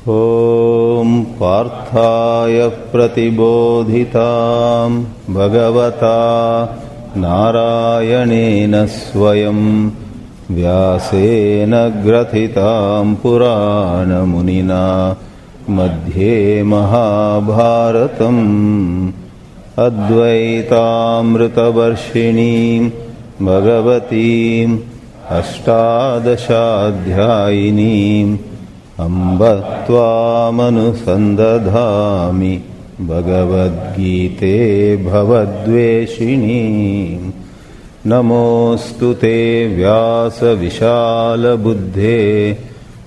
ॐ पार्थाय प्रतिबोधितां भगवता नारायणेन स्वयं व्यासेन ग्रथितां पुराणमुनिना मध्ये महाभारतम् अद्वैतामृतवर्षिणीं भगवतीम् अष्टादशाध्यायिनीम् अम्ब त्वामनुसन्दधामि भगवद्गीते भवद्वेषिणीम् नमोऽस्तु ते व्यासविशालबुद्धे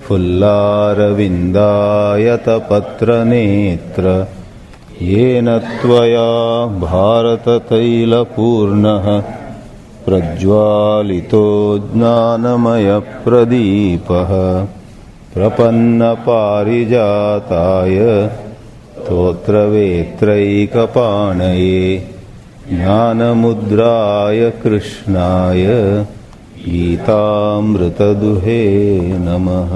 फुल्लारविन्दायतपत्रनेत्र येन त्वया भारततैलपूर्णः प्रज्वालितो ज्ञानमयप्रदीपः प्रपन्नपारिजाताय स्तोत्रवेत्रैकपाणये ज्ञानमुद्राय कृष्णाय गीतामृतदुहे नमः।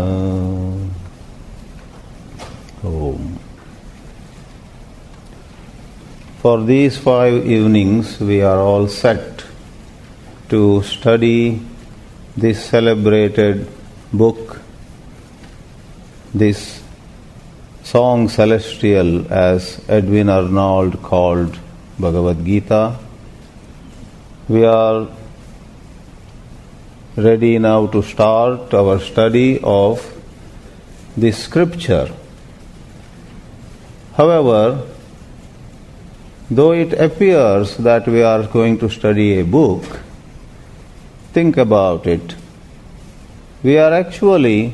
Om. For these 5 evenings we are all set to study this celebrated book, this song celestial, as Edwin Arnold called Bhagavad Gita. We are ready now to start our study of this scripture. However, though it appears that we are going to study a book, think about it. We are actually,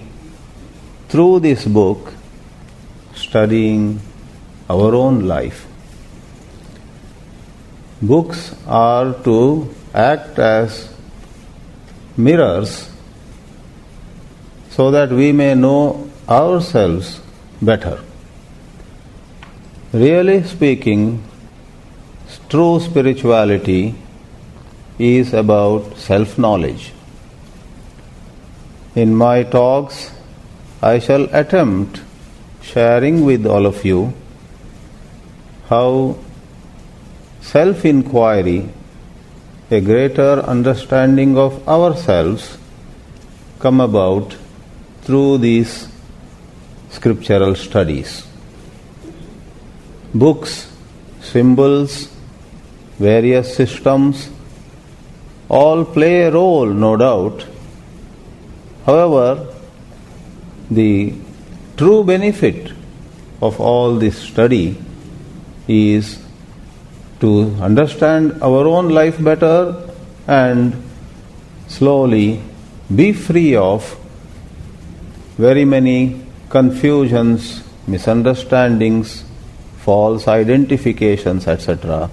through this book, studying our own life. Books are to act as mirrors so that we may know ourselves better. Really speaking, true spirituality is about self-knowledge. In my talks, I shall attempt sharing with all of you how self-inquiry, a greater understanding of ourselves, come about through these scriptural studies. Books, symbols, various systems all play a role, no doubt. However, the true benefit of all this study is to understand our own life better and slowly be free of very many confusions, misunderstandings, false identifications, etc.,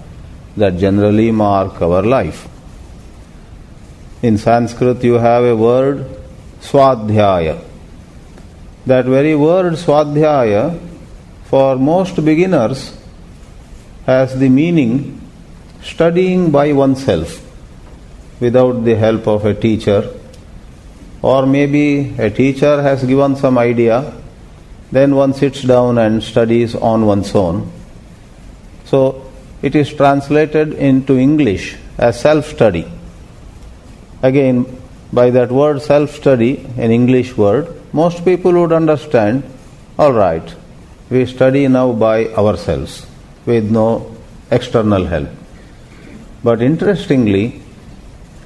that generally mark our life. In Sanskrit you have a word, Swadhyaya. That very word Swadhyaya, for most beginners, has the meaning studying by oneself without the help of a teacher, or maybe a teacher has given some idea, then one sits down and studies on one's own. So it is translated into English as self-study. Again, by that word self-study, an English word, most people would understand, all right, we study now by ourselves with no external help. But interestingly,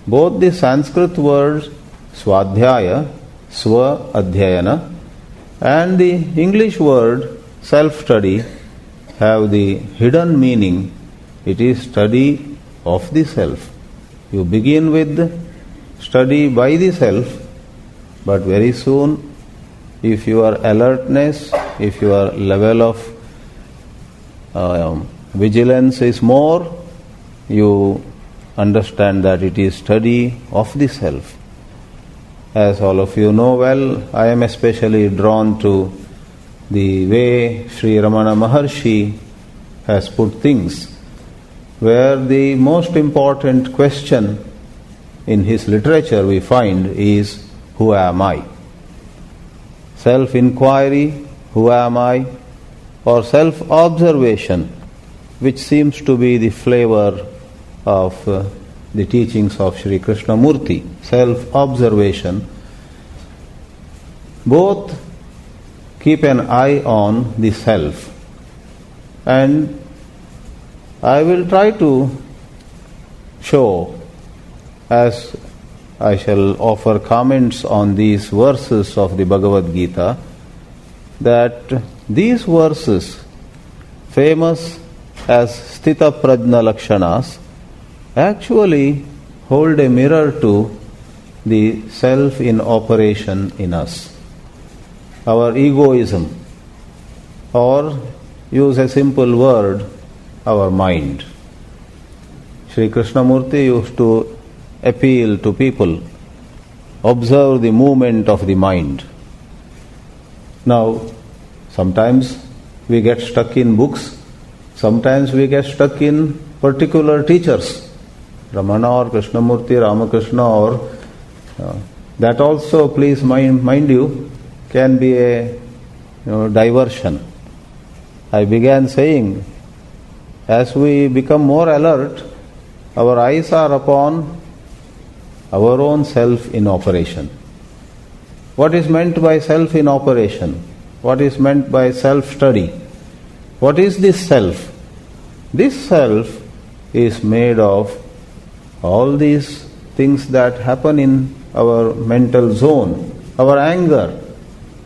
both the Sanskrit words Swadhyaya, Swa Adhyayana, and the English word self-study have the hidden meaning. It is study of the self. You begin with study by the self, but very soon, if your alertness, if your level of vigilance is more, you understand that it is study of the self. As all of you know well, I am especially drawn to the way Sri Ramana Maharshi has put things, where the most important question in his literature we find is, who am I? Self-inquiry who am I, or self-observation, which seems to be the flavor of the teachings of Sri Krishnamurti, self-observation, both keep an eye on the self. And I will try to show, as I shall offer comments on these verses of the Bhagavad Gita, that these verses, famous as Sthita Prajna Lakshanas, actually hold a mirror to the self in operation in us. Our egoism, or use a simple word, our mind. Sri Krishnamurti used to appeal to people, observe the movement of the mind. Now, sometimes we get stuck in books, sometimes we get stuck in particular teachers, Ramana or Krishnamurti, Ramakrishna, or that also, please mind you, can be a diversion. I began saying, as we become more alert, our eyes are upon our own self in operation. What is meant by self in operation? What is meant by self-study? What is this self? This self is made of all these things that happen in our mental zone, our anger,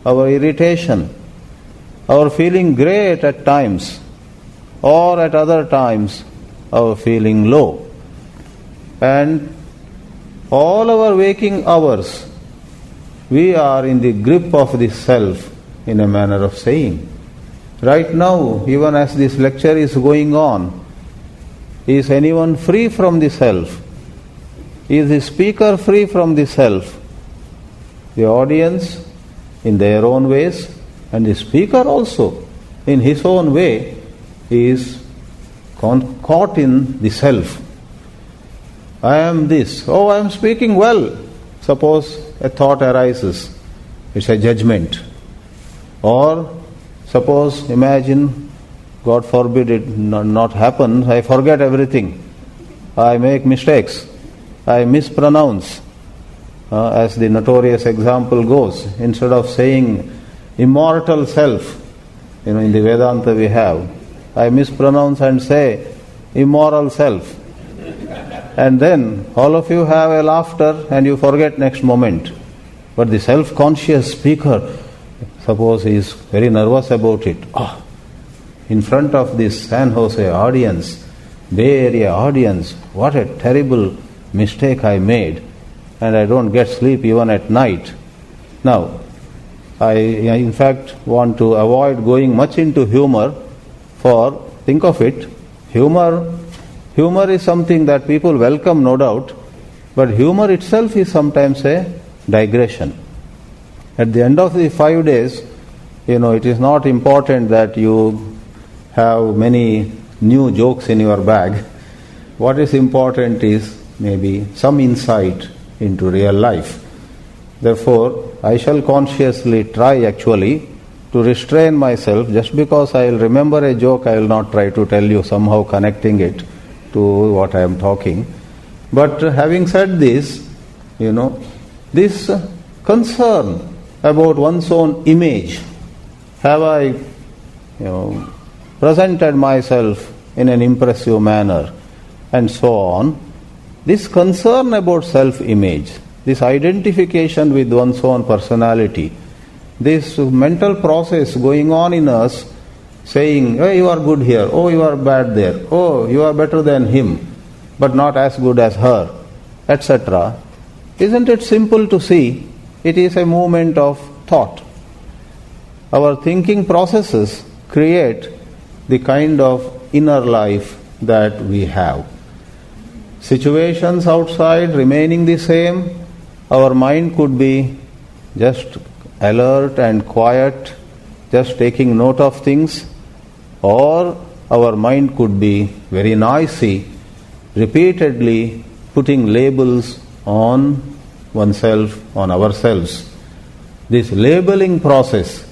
our irritation, our feeling great at times, or at other times our feeling low. And all our waking hours, we are in the grip of the self, in a manner of saying. Right now, even as this lecture is going on, is anyone free from the self? Is the speaker free from the self? The audience in their own ways, and the speaker also in his own way is caught in the self. I am this. Oh, I am speaking well. Suppose a thought arises. It's a judgment. Or suppose, imagine, God forbid it not happen, I forget everything. I make mistakes. I mispronounce. As the notorious example goes, instead of saying immortal self, in the Vedanta we have, I mispronounce and say immoral self. And then all of you have a laughter and you forget next moment. But the self-conscious speaker, suppose he is very nervous about it. In front of this San Jose audience, Bay Area audience, what a terrible mistake I made. And I don't get sleep even at night. Now, I in fact want to avoid going much into humor, for think of it, humor is something that people welcome, no doubt, but humor itself is sometimes a digression. At the end of the 5 days, it is not important that you have many new jokes in your bag. What is important is maybe some insight into real life. Therefore, I shall consciously try actually to restrain myself. Just because I will remember a joke, I will not try to tell you somehow connecting it to what I am talking. But having said this, this concern about one's own image, have I presented myself in an impressive manner, and so on. This concern about self-image, this identification with one's own personality, this mental process going on in us, saying, oh, you are good here, oh, you are bad there, oh, you are better than him, but not as good as her, etc. Isn't it simple to see? It is a movement of thought. Our thinking processes create the kind of inner life that we have. Situations outside remaining the same, our mind could be just alert and quiet, just taking note of things, or our mind could be very noisy, repeatedly putting labels on oneself, on ourselves. This labeling process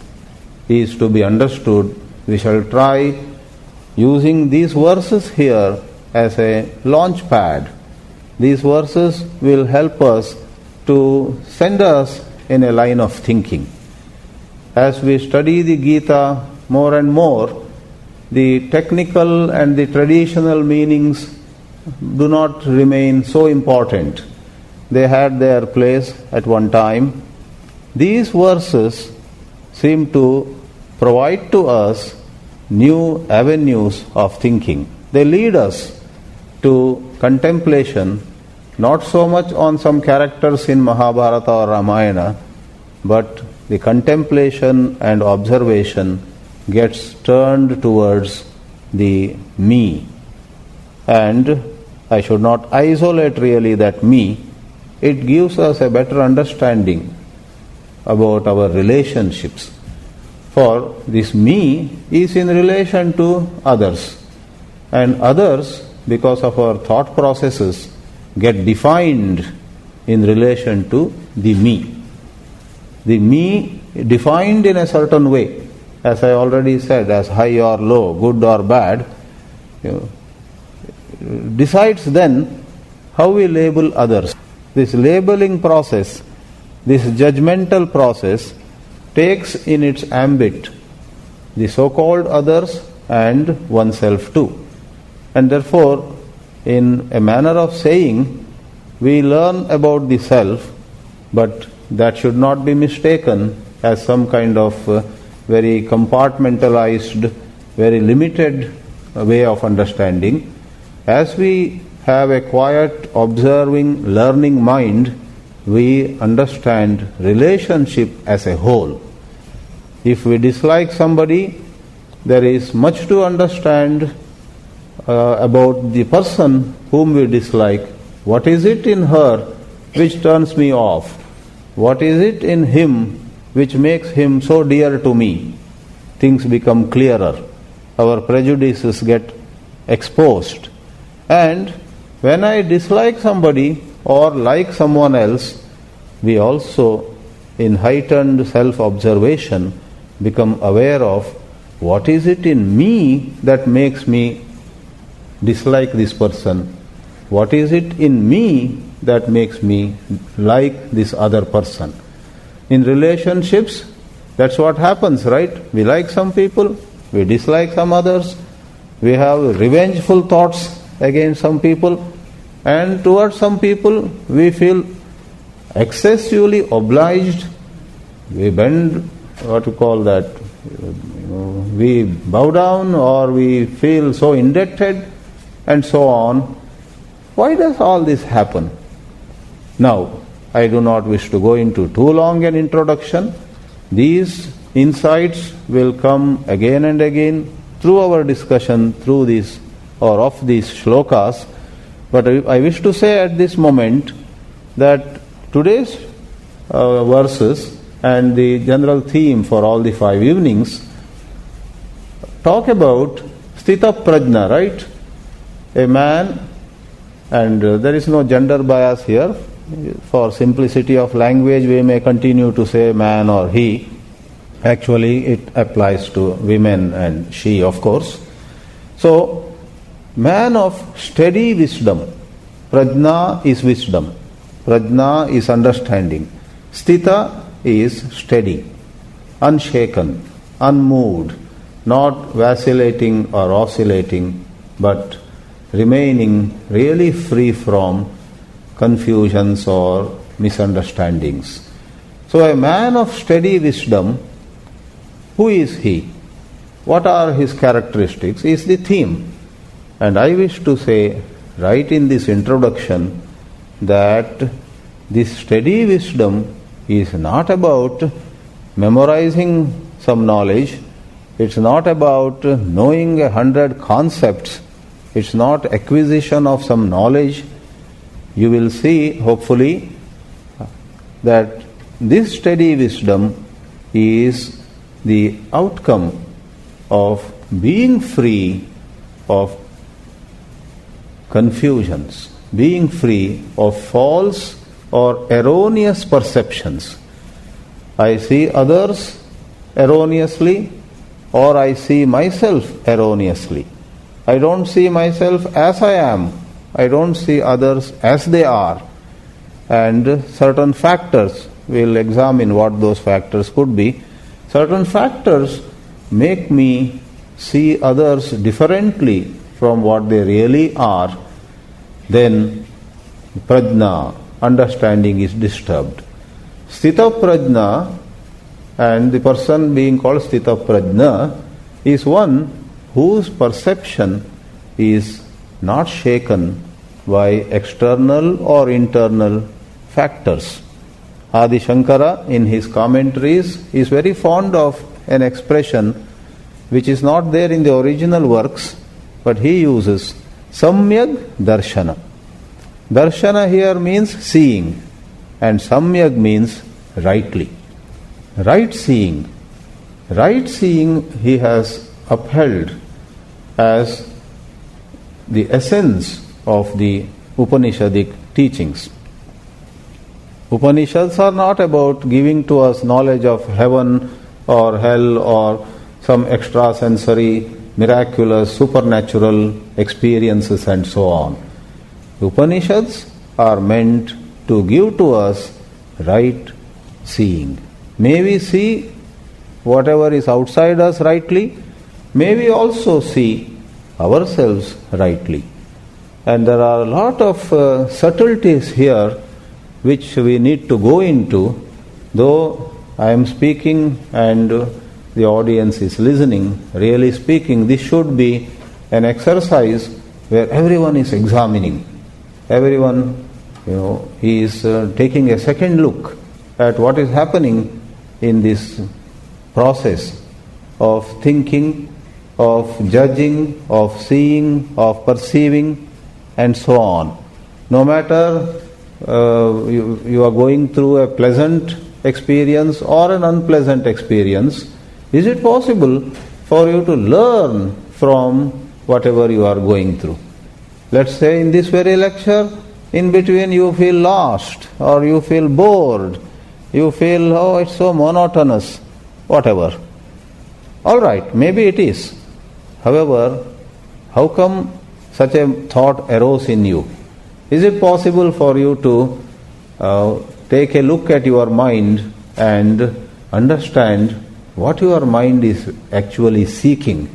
is to be understood, we shall try using these verses here as a launch pad. These verses will help us to send us in a line of thinking. As we study the Gita more and more, the technical and the traditional meanings do not remain so important. They had their place at one time. These verses seem to provide to us new avenues of thinking. They lead us to contemplation, not so much on some characters in Mahabharata or Ramayana, but the contemplation and observation gets turned towards the me. And I should not isolate really that me. It gives us a better understanding about our relationships. For this me is in relation to others. And others, because of our thought processes, get defined in relation to the me. The me defined in a certain way, as I already said, as high or low, good or bad, decides then how we label others. This labeling process, this judgmental process, takes in its ambit the so-called others and oneself too. And therefore, in a manner of saying, we learn about the self, but that should not be mistaken as some kind of very compartmentalized, very limited way of understanding. As we have a quiet, observing, learning mind, we understand relationship as a whole. If we dislike somebody, there is much to understand about the person whom we dislike. What is it in her which turns me off? What is it in him which makes him so dear to me? Things become clearer. Our prejudices get exposed. And when I dislike somebody or like someone else, we also, in heightened self-observation, become aware of what is it in me that makes me dislike this person. What is it in me that makes me like this other person? In relationships, that's what happens, right? We like some people, we dislike some others, we have revengeful thoughts against some people, and towards some people we feel excessively obliged, we bend, what to call that, we bow down or we feel so indebted and so on. Why does all this happen? Now, I do not wish to go into too long an introduction. These insights will come again and again through our discussion through these or of these shlokas. But I wish to say at this moment that today's verses and the general theme for all the 5 evenings talk about Sthita Prajna, right? A man, and there is no gender bias here. For simplicity of language, we may continue to say man or he. Actually, it applies to women and she, of course. So, man of steady wisdom. Prajna is wisdom. Prajna is understanding. Sthita is steady, unshaken, unmoved, not vacillating or oscillating, but remaining really free from confusions or misunderstandings. So a man of steady wisdom, who is he? What are his characteristics is the theme. And I wish to say right in this introduction that this steady wisdom is not about memorizing some knowledge, it's not about knowing 100 concepts, it's not acquisition of some knowledge. You will see, hopefully, that this steady wisdom is the outcome of being free of confusions, being free of false or erroneous perceptions. I see others erroneously, or I see myself erroneously. I don't see myself as I am. I don't see others as they are. And certain factors, we'll examine what those factors could be. Certain factors make me see others differently from what they really are. Then prajna, understanding, is disturbed. Sthita prajna, and the person being called sthita prajna, is one whose perception is not shaken by external or internal factors. Adi Shankara, in his commentaries, is very fond of an expression which is not there in the original works, but he uses samyag darshana. Darshana here means seeing, and samyag means rightly. Right seeing. Right seeing he has upheld as the essence of the Upanishadic teachings. Upanishads are not about giving to us knowledge of heaven or hell or some extrasensory, miraculous, supernatural experiences and so on. Upanishads are meant to give to us right seeing. May we see whatever is outside us rightly, may we also see ourselves rightly. And there are a lot of subtleties here which we need to go into, though I am speaking and the audience is listening. Really speaking, this should be an exercise where everyone is examining. Everyone, is taking a second look at what is happening in this process of thinking, of judging, of seeing, of perceiving, and so on. No matter you are going through a pleasant experience or an unpleasant experience, is it possible for you to learn from whatever you are going through? Let's say in this very lecture, in between you feel lost, or you feel bored, you feel, oh, it's so monotonous, whatever. All right, maybe it is. However, how come such a thought arose in you? Is it possible for you to take a look at your mind and understand what your mind is actually seeking?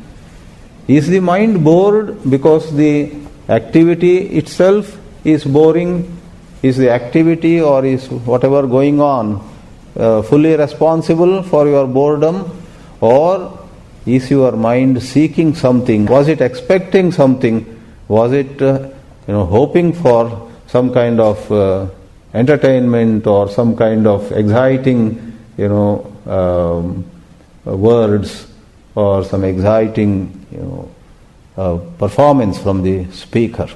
Is the mind bored because the activity itself is boring? Is the activity or is whatever going on fully responsible for your boredom? Or is your mind seeking something? Was it expecting something? Was it hoping for some kind of entertainment or some kind of exciting words or some exciting performance from the speaker?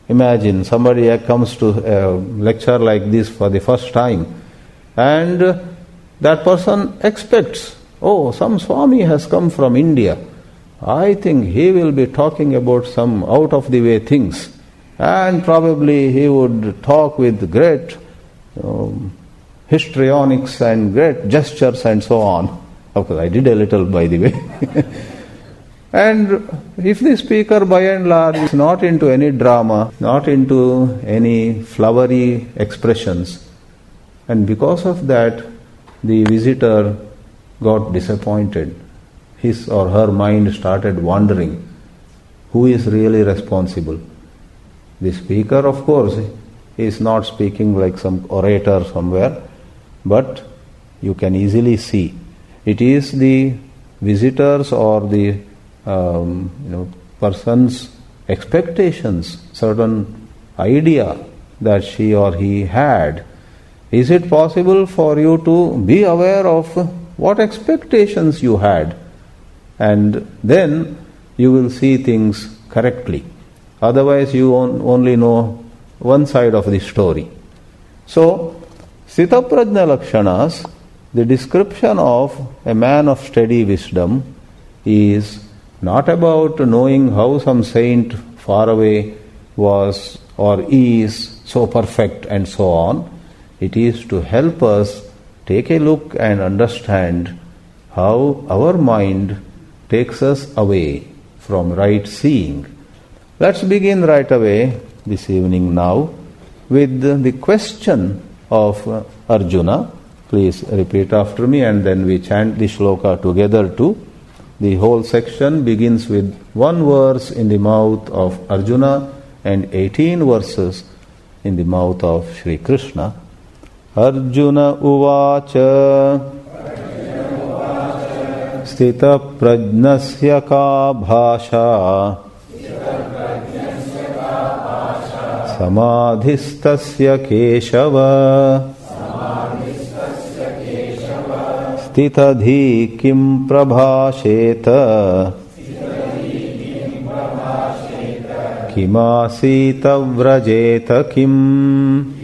Imagine somebody comes to a lecture like this for the first time, and that person expects, oh, some Swami has come from India. I think he will be talking about some out-of-the-way things, and probably he would talk with great histrionics and great gestures and so on. Of course, I did a little, by the way. And if the speaker by and large is not into any drama, not into any flowery expressions, and because of that the visitor got disappointed, his or her mind started wandering, who is really responsible? The speaker, of course, is not speaking like some orator somewhere, but you can easily see it is the visitors or the person's expectations, certain idea that she or he had. Is it possible for you to be aware of what expectations you had? And then you will see things correctly. Otherwise you only know one side of the story. So, Sthita Prajna Lakshanas, the description of a man of steady wisdom, is not about knowing how some saint far away was or is so perfect and so on. It is to help us take a look and understand how our mind takes us away from right seeing. Let's begin right away this evening now with the question of Arjuna. Please repeat after me and then we chant the shloka together too. The whole section begins with one verse in the mouth of Arjuna and 18 verses in the mouth of Sri Krishna. Arjuna uvacha Sthita prajnasya ka bhasha Samadhistasya keshava Sthitadhi kim prabhasheta Kimasita vrajeta kim.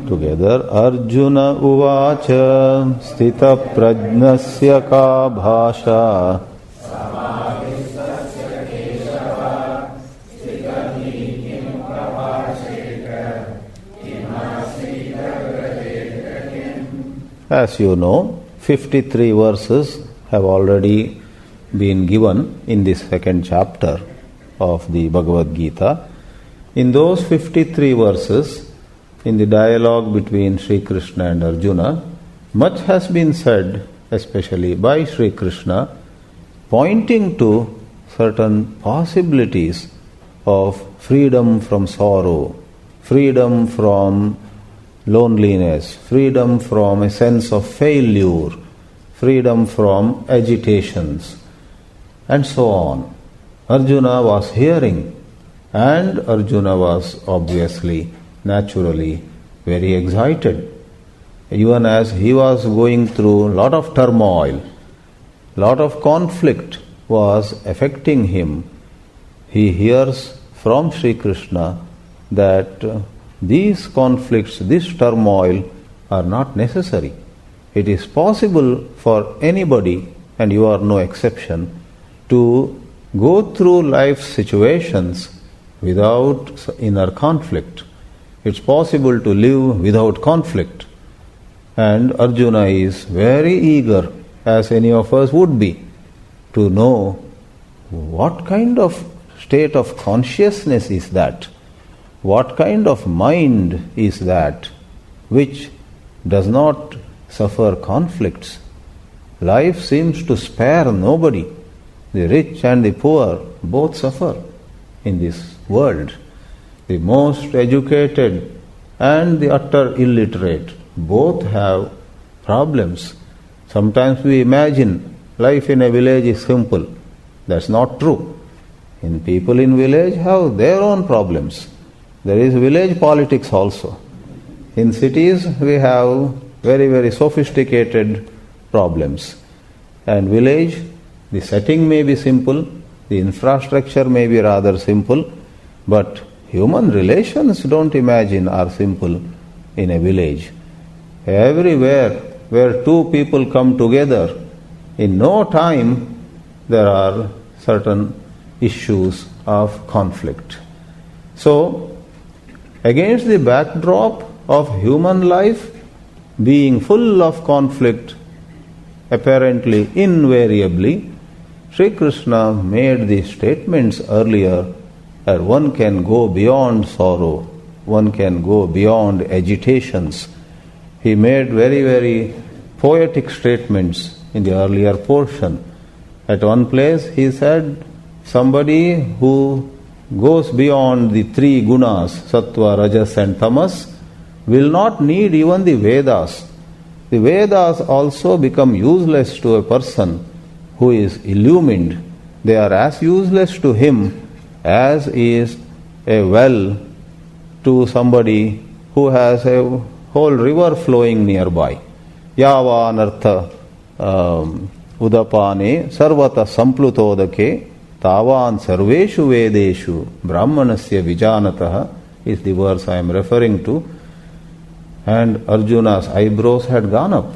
Together, Arjuna uvacha Sthita prajnasya ka bhasha As you know, 53 verses have already been given in this second chapter of the Bhagavad Gita. In those 53 verses, in the dialogue between Sri Krishna and Arjuna, much has been said, especially by Sri Krishna, pointing to certain possibilities of freedom from sorrow, freedom from loneliness, freedom from a sense of failure, freedom from agitations, and so on. Arjuna was hearing, and Arjuna was obviously, naturally, very excited. Even as he was going through a lot of turmoil, lot of conflict was affecting him, he hears from Sri Krishna that these conflicts, this turmoil are not necessary. It is possible for anybody, and you are no exception, to go through life situations without inner conflict. It's possible to live without conflict. And Arjuna is very eager, as any of us would be, to know what kind of state of consciousness is that. What kind of mind is that which does not suffer conflicts? Life seems to spare nobody. The rich and the poor both suffer in this world. The most educated and the utter illiterate both have problems. Sometimes we imagine life in a village is simple. That's not true. People in village have their own problems. There is village politics also. In cities, we have very, very sophisticated problems. And village, the setting may be simple, the infrastructure may be rather simple, but human relations, don't imagine, are simple in a village. Everywhere where two people come together, in no time there are certain issues of conflict. So, against the backdrop of human life being full of conflict, apparently invariably, Sri Krishna made these statements earlier that one can go beyond sorrow, one can go beyond agitations. He made very, very poetic statements in the earlier portion. At one place he said, somebody who goes beyond the three gunas, sattva, rajas and tamas, will not need even the Vedas. The Vedas also become useless to a person who is illumined. They are as useless to him as is a well to somebody who has a whole river flowing nearby. Yavanartha udapane sarvata samplutodake Tavan sarveshu vedeshu brahmanasya vijanatah is the verse I am referring to. And Arjuna's eyebrows had gone up.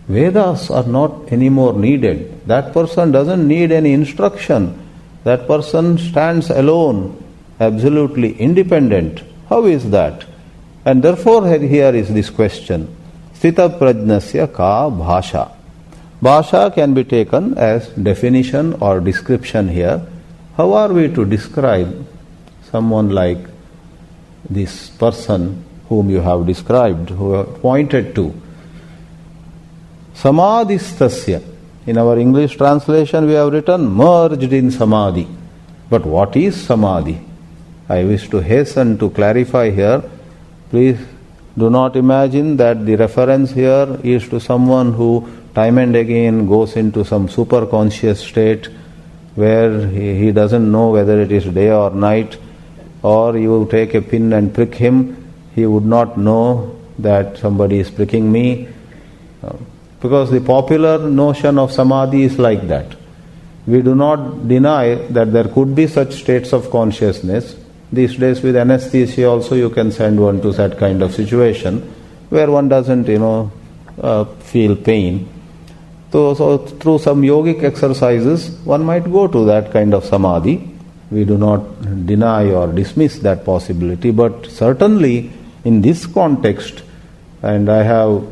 Vedas are not anymore needed. That person doesn't need any instruction. That person stands alone, absolutely independent. How is that? And therefore here is this question. Sthita prajnasya ka bhasha. Bhasha can be taken as definition or description here. How are we to describe someone like this person whom you have described, who you have pointed to? Samadhistasya. In our English translation we have written merged in samadhi. But what is samadhi? I wish to hasten to clarify here. Please do not imagine that the reference here is to someone who time and again goes into some super conscious state where he doesn't know whether it is day or night, or you take a pin and prick him, he would not know that somebody is pricking me. Because the popular notion of samadhi is like that. We do not deny that there could be such states of consciousness. These days with anesthesia also you can send one to that kind of situation where one doesn't, feel pain. So through some yogic exercises one might go to that kind of samadhi. We do not deny or dismiss that possibility, but certainly in this context, and I have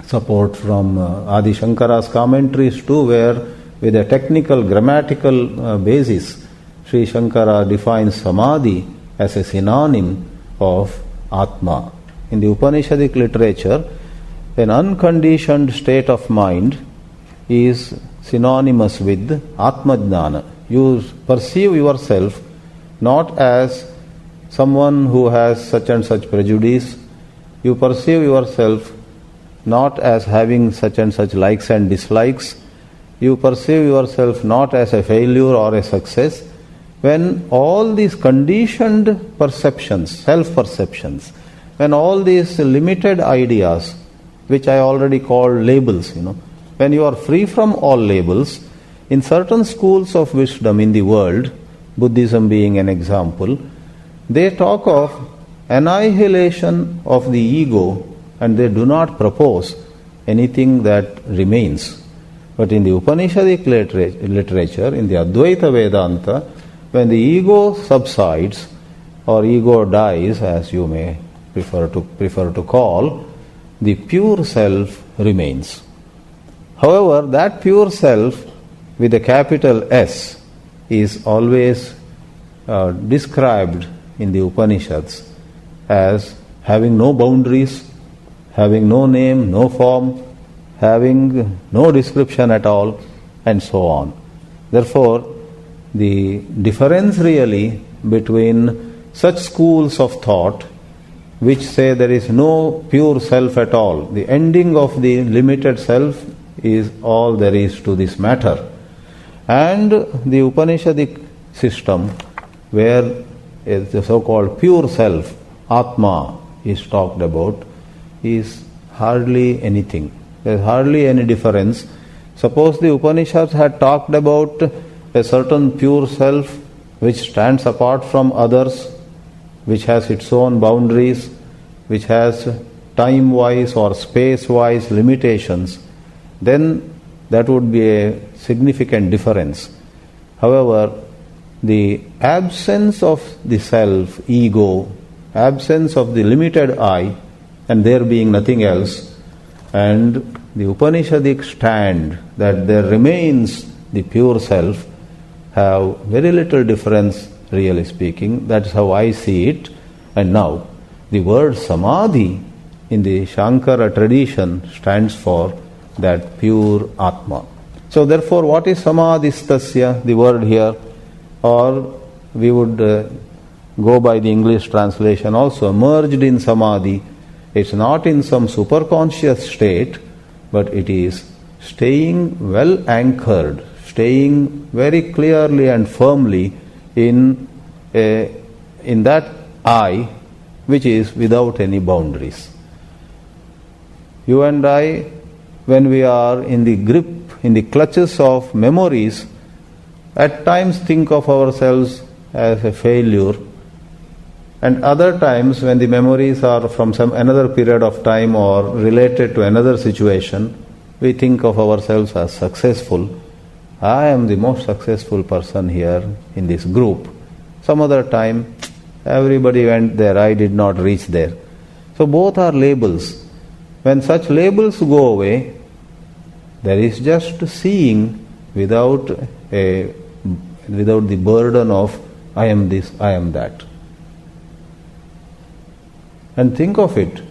support from Adi Shankara's commentaries too, where with a technical grammatical basis, Sri Shankara defines samadhi as a synonym of Atma. In the Upanishadic literature, an unconditioned state of mind is synonymous with Atmajnana. You perceive yourself not as someone who has such and such prejudice. You perceive yourself not as having such and such likes and dislikes. You perceive yourself not as a failure or a success. When all these conditioned perceptions, self-perceptions, when all these limited ideas, which I already called labels, when you are free from all labels, in certain schools of wisdom in the world, Buddhism being an example, they talk of annihilation of the ego, and they do not propose anything that remains. But in the Upanishadic literature, in the Advaita Vedanta, when the ego subsides or ego dies, as you may prefer to call, the pure self remains. However, that pure self with a capital S is always described in the Upanishads as having no boundaries, having no name, no form, having no description at all, and so on. Therefore, the difference really between such schools of thought which say there is no pure self at all, the ending of the limited self is all there is to this matter, and the Upanishadic system where the so-called pure self, Atma, is talked about, is hardly anything. There is hardly any difference. Suppose the Upanishads had talked about a certain pure self which stands apart from others, which has its own boundaries, which has time-wise or space-wise limitations, then that would be a significant difference. However, the absence of the self, ego, absence of the limited I, and there being nothing else, and the Upanishadic stand that there remains the pure self, have very little difference, really speaking. That's how I see it. And now, the word samadhi in the Shankara tradition stands for that pure Atma. So therefore, what is samadhistasya, the word here? Or we would go by the English translation also, merged in samadhi. It's not in some superconscious state, but it is staying well anchored, staying very clearly and firmly in that I, which is without any boundaries. You and I, when we are in the grip, in the clutches of memories, at times think of ourselves as a failure, and other times when the memories are from some another period of time or related to another situation, we think of ourselves as successful. I am the most successful person here in this group. Some other time, everybody went there, I did not reach there. So both are labels. When such labels go away, there is just seeing without the burden of I am this, I am that. And think of it,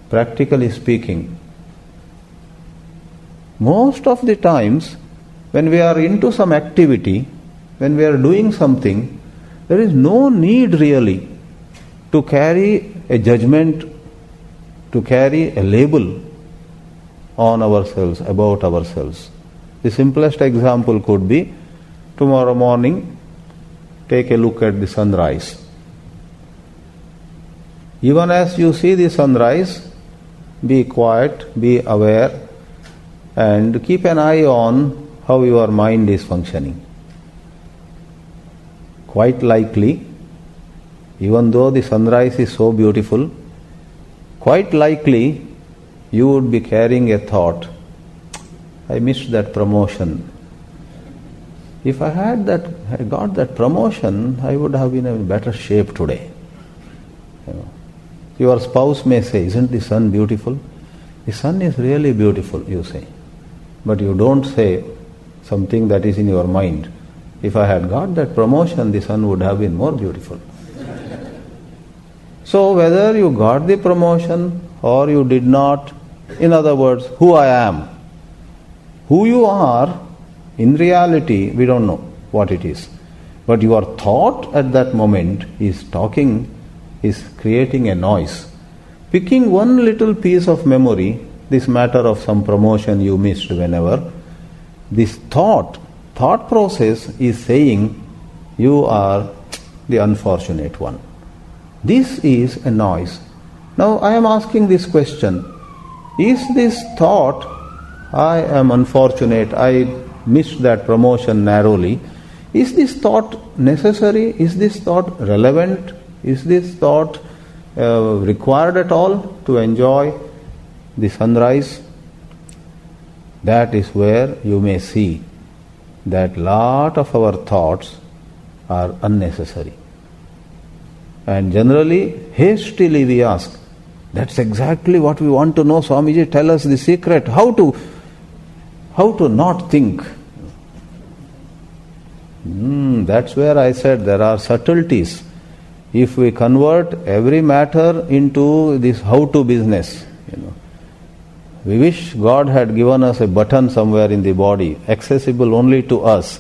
practically speaking, most of the times when we are into some activity, when we are doing something, there is no need really to carry a judgment, to carry a label on ourselves, about ourselves. The simplest example could be, tomorrow morning, take a look at the sunrise. Even as you see the sunrise, be quiet, be aware, and keep an eye on how your mind is functioning. Quite likely, even though the sunrise is so beautiful, quite likely you would be carrying a thought, I missed that promotion. If I had got that promotion, I would have been in better shape today. Your spouse may say, isn't the sun beautiful? The sun is really beautiful, you say. But you don't say something that is in your mind. If I had got that promotion, the sun would have been more beautiful. So whether you got the promotion or you did not, in other words, who I am, who you are, in reality, we don't know what it is. But your thought at that moment is creating a noise. Picking one little piece of memory, this matter of some promotion you missed whenever, this thought process is saying you are the unfortunate one. This is a noise. Now I am asking this question, is this thought, I am unfortunate, I missed that promotion narrowly, is this thought necessary? Is this thought relevant? Is this thought required at all to enjoy the sunrise? That is where you may see that lot of our thoughts are unnecessary. And generally, hastily we ask, that's exactly what we want to know, Swamiji, tell us the secret, how to not think. That's where I said there are subtleties. If we convert every matter into this how-to business, we wish God had given us a button somewhere in the body, accessible only to us.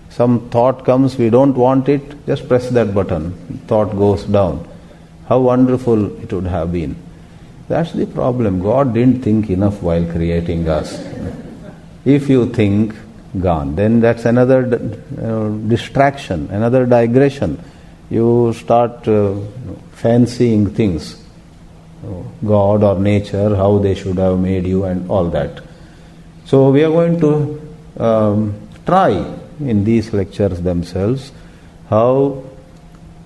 Some thought comes, we don't want it, just press that button, thought goes down. How wonderful it would have been. That's the problem. God didn't think enough while creating us. If you think, gone. Then that's another distraction, another digression. You start fancying things, God or nature, how they should have made you and all that. So we are going to try in these lectures themselves how,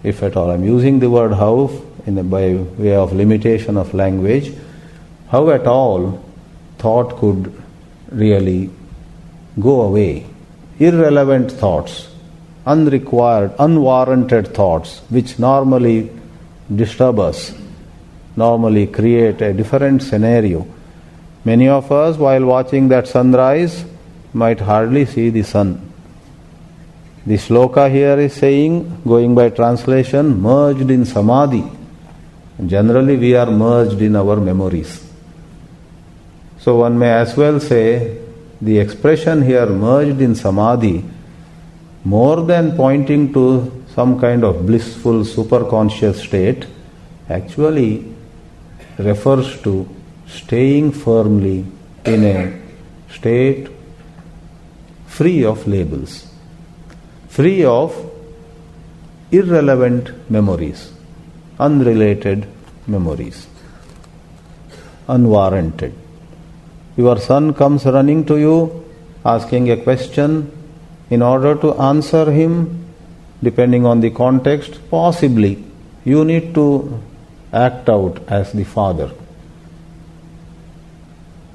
if at all, I'm using the word how by way of limitation of language, how at all thought could really go away. Irrelevant thoughts, unrequired, unwarranted thoughts, which normally disturb us, normally create a different scenario. Many of us, while watching that sunrise, might hardly see the sun. The sloka here is saying, going by translation, merged in samadhi. Generally, we are merged in our memories. So one may as well say, the expression here, merged in samadhi, more than pointing to some kind of blissful superconscious state, actually refers to staying firmly in a state free of labels, free of irrelevant memories, unrelated memories, unwarranted. Your son comes running to you, asking a question. In order to answer him, depending on the context, possibly you need to act out as the father.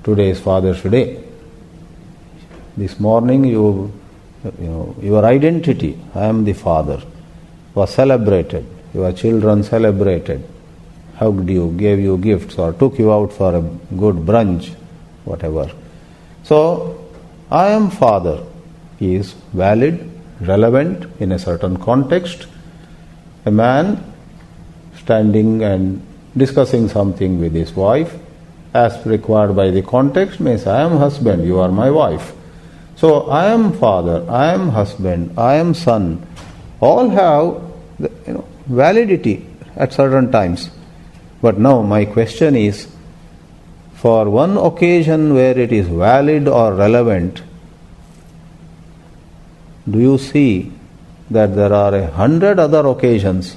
Today is Father's Day. This morning, your identity, I am the father, was celebrated. Your children celebrated. hugged you, gave you gifts, or took you out for a good brunch, whatever. So, I am father is valid, relevant in a certain context. A man standing and discussing something with his wife, as required by the context, means I am husband, you are my wife. So I am father, I am husband, I am son. All have validity at certain times. But now my question is, for one occasion where it is valid or relevant, do you see that there are 100 other occasions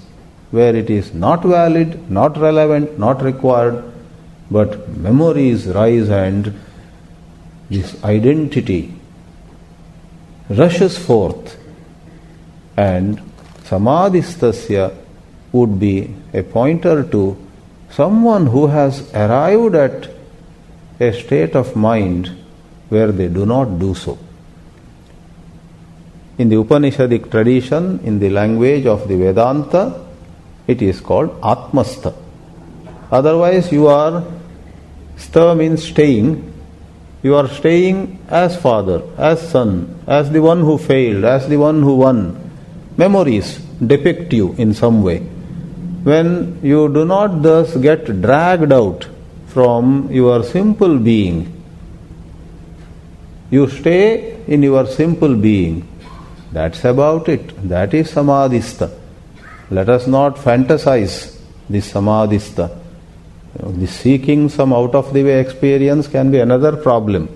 where it is not valid, not relevant, not required, but memories rise and this identity rushes forth, and samadhistasya would be a pointer to someone who has arrived at a state of mind where they do not do so. In the Upanishadic tradition, in the language of the Vedanta, it is called Atmastha. Otherwise, you are, stha means staying, you are staying as father, as son, as the one who failed, as the one who won. Memories depict you in some way. When you do not thus get dragged out from your simple being, you stay in your simple being. That's about it. That is samadhistha. Let us not fantasize this samadhistha. The seeking some out of the way experience can be another problem.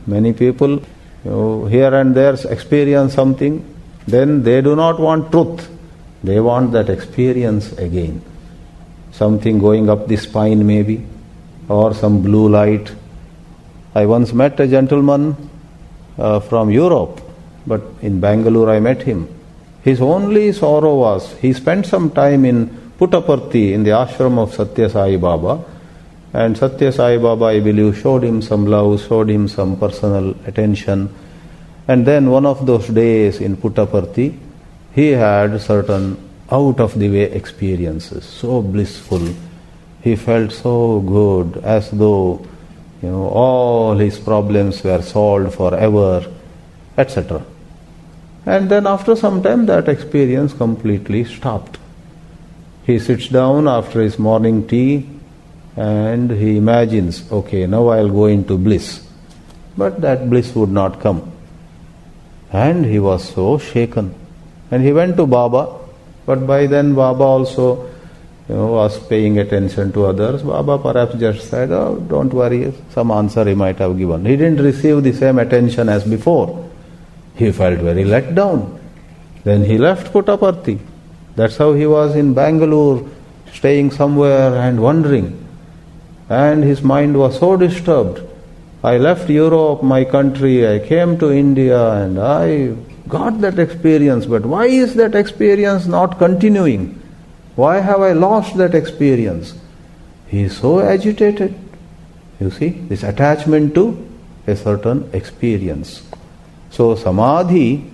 Many people here and there experience something, then they do not want truth. They want that experience again. Something going up the spine maybe, or some blue light. I once met a gentleman from Europe, but in Bangalore I met him. His only sorrow was, he spent some time in Puttaparthi in the ashram of Satya Sai Baba, and Satya Sai Baba, I believe, showed him some love, showed him some personal attention. And then one of those days in Puttaparthi, he had certain out of the way experiences, so blissful. He felt so good, as though all his problems were solved forever, etc. And then after some time that experience completely stopped. He sits down after his morning tea and he imagines, okay, now I'll go into bliss. But that bliss would not come. And he was so shaken. And he went to Baba, but by then Baba also was paying attention to others. Baba perhaps just said, oh, don't worry, some answer he might have given. He didn't receive the same attention as before. He felt very let down. Then he left Puttaparthi. That's how he was in Bangalore, staying somewhere and wondering. And his mind was so disturbed. I left Europe, my country, I came to India and I got that experience. But why is that experience not continuing? Why have I lost that experience? He is so agitated. You see, this attachment to a certain experience. So samadhi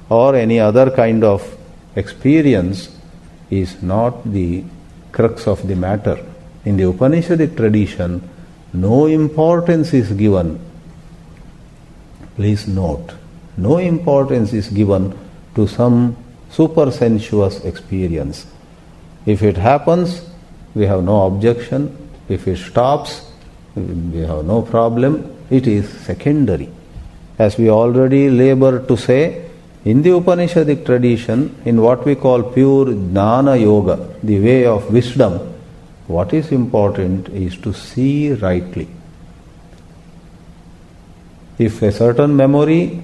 or any other kind of experience is not the crux of the matter. In the Upanishadic tradition, no importance is given. Please note, no importance is given to some supersensuous experience. If it happens, we have no objection. If it stops, we have no problem. It is secondary. As we already labor to say, in the Upanishadic tradition, in what we call pure Jnana Yoga, the way of wisdom, what is important is to see rightly. If a certain memory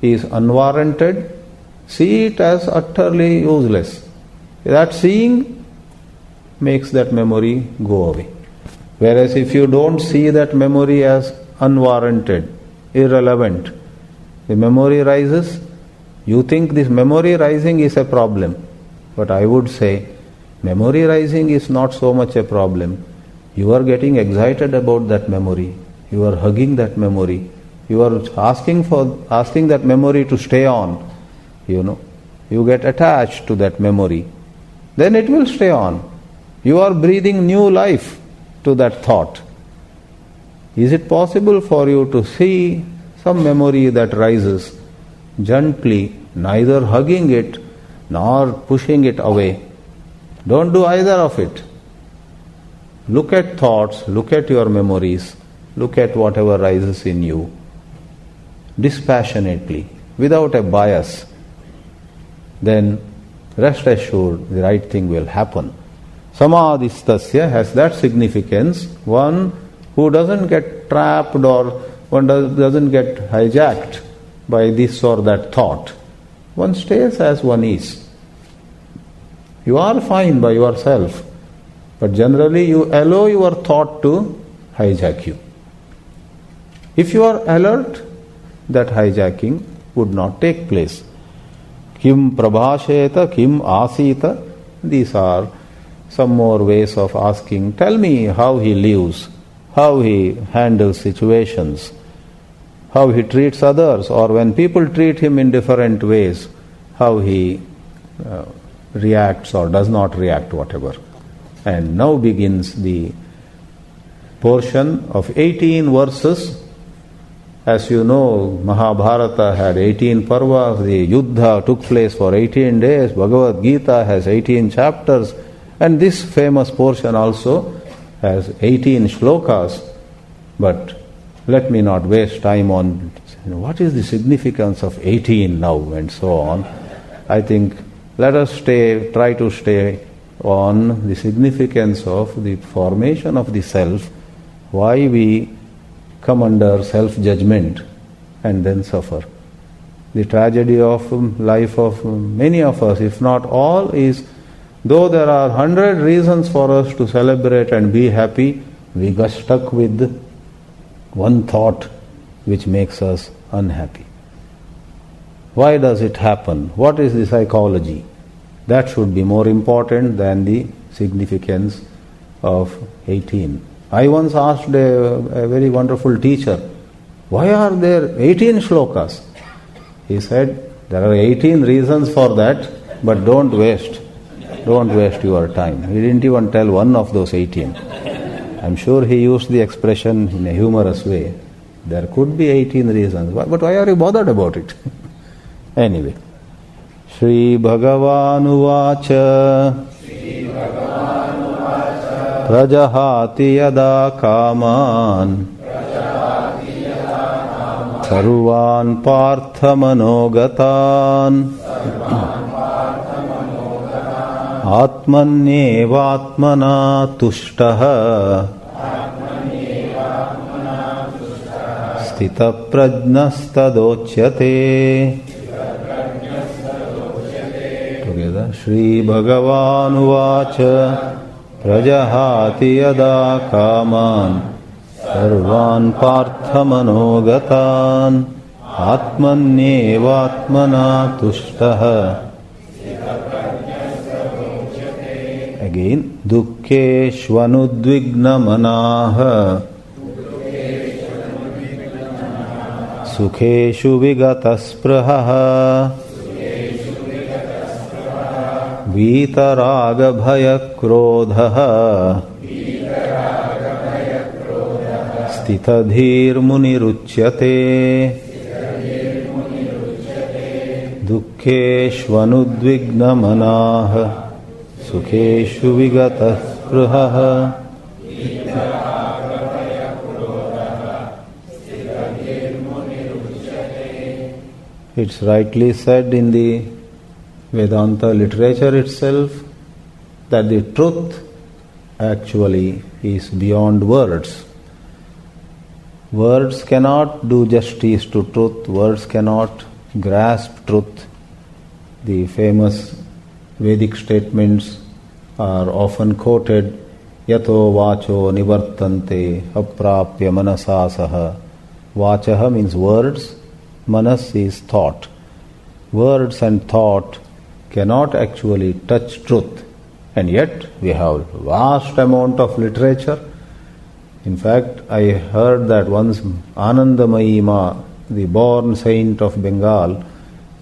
is unwarranted, see it as utterly useless. That seeing makes that memory go away. Whereas if you don't see that memory as unwarranted, irrelevant, the memory rises, you think this memory rising is a problem. But I would say, memory rising is not so much a problem. You are getting excited about that memory. You are hugging that memory. You are asking that memory to stay on. You get attached to that memory. Then it will stay on. You are breathing new life to that thought. Is it possible for you to see some memory that rises gently, neither hugging it nor pushing it away? Don't do either of it. Look at thoughts, look at your memories, look at whatever rises in you dispassionately, without a bias. Then rest assured the right thing will happen. Samadhistasya has that significance. One who doesn't get trapped or one doesn't get hijacked by this or that thought. One stays as one is. You are fine by yourself, but generally you allow your thought to hijack you. If you are alert, that hijacking would not take place. Kim prabhasheta, kim asita. These are some more ways of asking, tell me how he lives, how he handles situations, how he treats others, or when people treat him in different ways, how he reacts or does not react, whatever. And now begins the portion of 18 verses. As you know, Mahabharata had 18 parvas, the Yuddha took place for 18 days, Bhagavad Gita has 18 chapters, and this famous portion also has 18 shlokas. But let me not waste time on what is the significance of 18 now and so on. I think let us try to stay on the significance of the formation of the self, why we come under self-judgment and then suffer. The tragedy of life of many of us, if not all, is though there are 100 reasons for us to celebrate and be happy, we got stuck with one thought which makes us unhappy. Why does it happen? What is the psychology? That should be more important than the significance of 18. I once asked a very wonderful teacher, why are there 18 shlokas? He said, there are 18 reasons for that, but don't waste your time. He didn't even tell one of those 18. I'm sure he used the expression in a humorous way. There could be 18 reasons, but why are you bothered about it? Anyway, Shri Bhagavan Uvacha Prajahati yada kaman Sarvan partha manogatan Atmanyevatmana tushtaha Stita prajnastadocyate. Together, Shri Bhagavan Uvacha Prajahati yada kaman Sarvan partha manogatan Atmanyevatmana tushtaha. Again, Dukkeshvanudvigna manaha Sukheshu vigataspраha Vitaraga bhaya krodha Stitadhir muniruchyate. Dukkeshvanudvigna manaha Sukheshu vigataspраha. It's rightly said in the Vedanta literature itself that the truth actually is beyond words. Words cannot do justice to truth, words cannot grasp truth. The famous Vedic statements are often quoted, Yato vacho nivartante aprapya manasasaha. Vachaha means words, manas is thought. Words and thought cannot actually touch truth, and yet we have vast amount of literature. In fact, I heard that once Anandamayi Ma, the born saint of Bengal,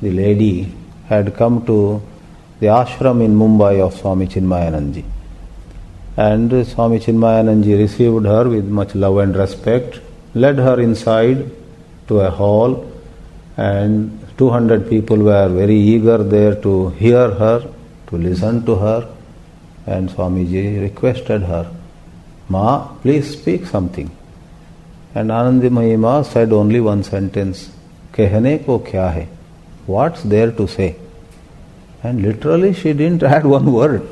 the lady, had come to the ashram in Mumbai of Swami Chinmayanandaji. And Swami Chinmayanandaji received her with much love and respect, led her inside to a hall, and 200 people were very eager there to hear her, to listen to her. And Swamiji requested her, "Ma, please speak something." And Anandamayi Ma said only one sentence, "Kehne ko kya hai?" What's there to say? And literally she didn't add one word.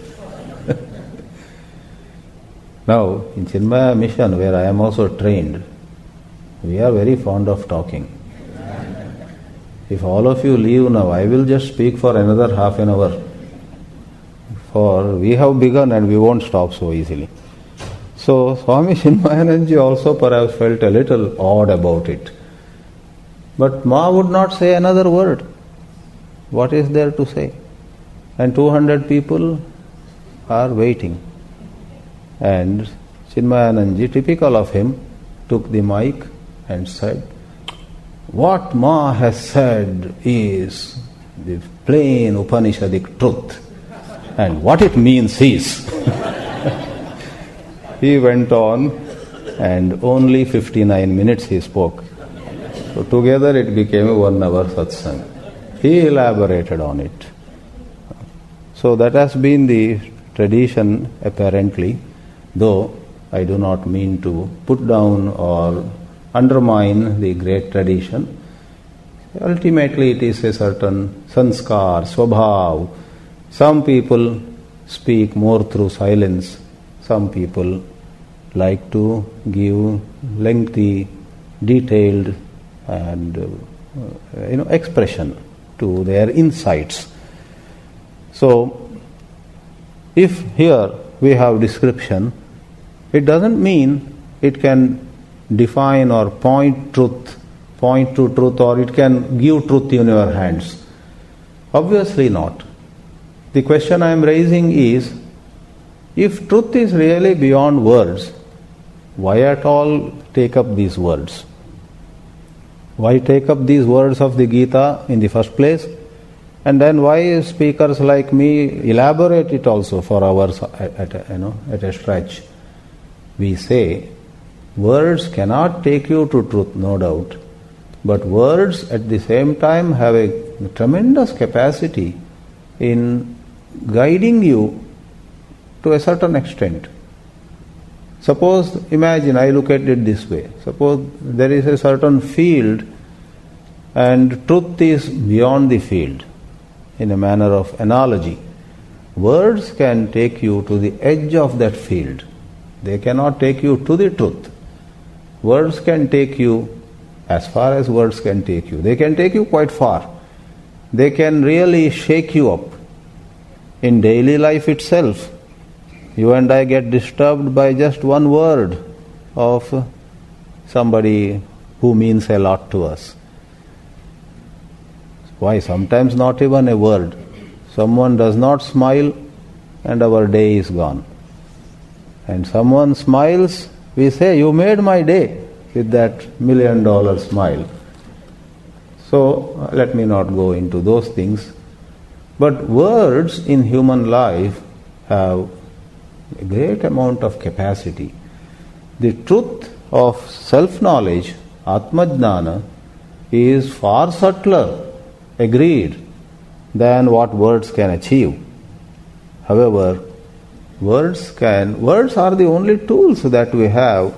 Now, in Chinmaya Mission, where I am also trained, we are very fond of talking. If all of you leave now, I will just speak for another half an hour. For we have begun and we won't stop so easily. So Swami Chinmayanandaji also perhaps felt a little odd about it. But Ma would not say another word. What is there to say? And 200 people are waiting. And Chinmayanandaji, typical of him, took the mic and said, "What Ma has said is the plain Upanishadic truth. And what it means is..." He went on, and only 59 minutes he spoke. So together it became a 1 hour satsang. He elaborated on it. So that has been the tradition apparently, though I do not mean to put down or undermine the great tradition. Ultimately it is a certain sanskar, swabhav. Some people speak more through silence. Some people like to give lengthy, detailed and expression to their insights. So, if here we have description, it doesn't mean it can define or point to truth, or it can give truth in your hands. Obviously not. The question I am raising is, if truth is really beyond words, why at all take up these words? Why take up these words of the Gita in the first place? And then why speakers like me elaborate it also for hours at a stretch? We say, words cannot take you to truth, no doubt. But words at the same time have a tremendous capacity in guiding you to a certain extent. Suppose, imagine, I look at it this way. Suppose there is a certain field and truth is beyond the field, in a manner of analogy. Words can take you to the edge of that field. They cannot take you to the truth. Words can take you as far as words can take you. They can take you quite far. They can really shake you up. In daily life itself, you and I get disturbed by just one word of somebody who means a lot to us. Why? Sometimes not even a word. Someone does not smile and our day is gone. And someone smiles, we say, "You made my day," with that $1 million smile. So let me not go into those things. But words in human life have a great amount of capacity. The truth of self-knowledge, Atmajnana, is far subtler, agreed, than what words can achieve. However, words are the only tools that we have.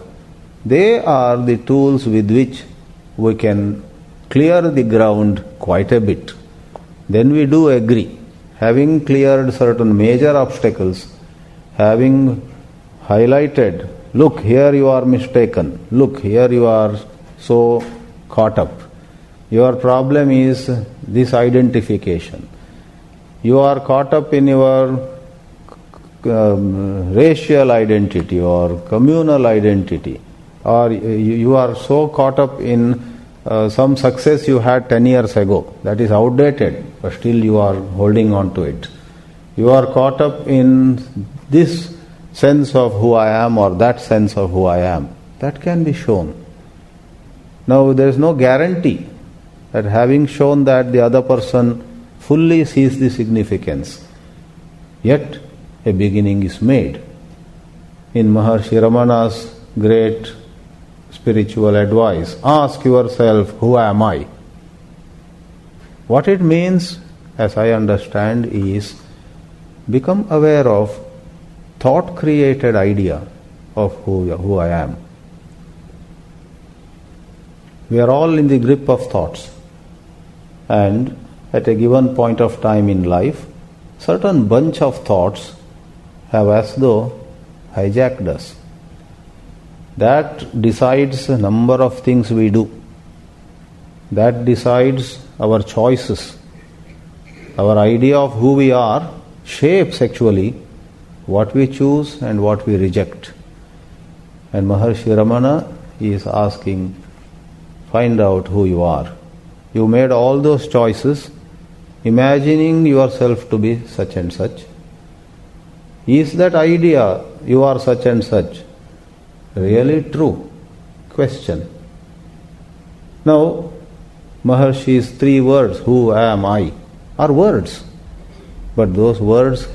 They are the tools with which we can clear the ground quite a bit. Then we do agree, having cleared certain major obstacles, having highlighted, look, here you are mistaken, look, here you are so caught up. Your problem is this identification. You are caught up in your racial identity or communal identity, or you are so caught up in some success you had 10 years ago. That is outdated, but still you are holding on to it. You are caught up in this sense of who I am or that sense of who I am. That can be shown. Now there is no guarantee that having shown that the other person fully sees the significance. Yet a beginning is made. in Maharshi Ramana's great spiritual advice, ask yourself, who am I? What it means, as I understand, is become aware of thought-created idea of who I am. We are all in the grip of thoughts, and at a given point of time in life, certain bunch of thoughts have as though hijacked us. That decides the number of things we do. That decides our choices. Our idea of who we are shapes actually what we choose and what we reject. And Maharshi Ramana is asking, find out who you are. You made all those choices imagining yourself to be such and such. Is that idea, you are such and such, really true? Question. Now, Maharshi's 3 words, who am I, are words. But those words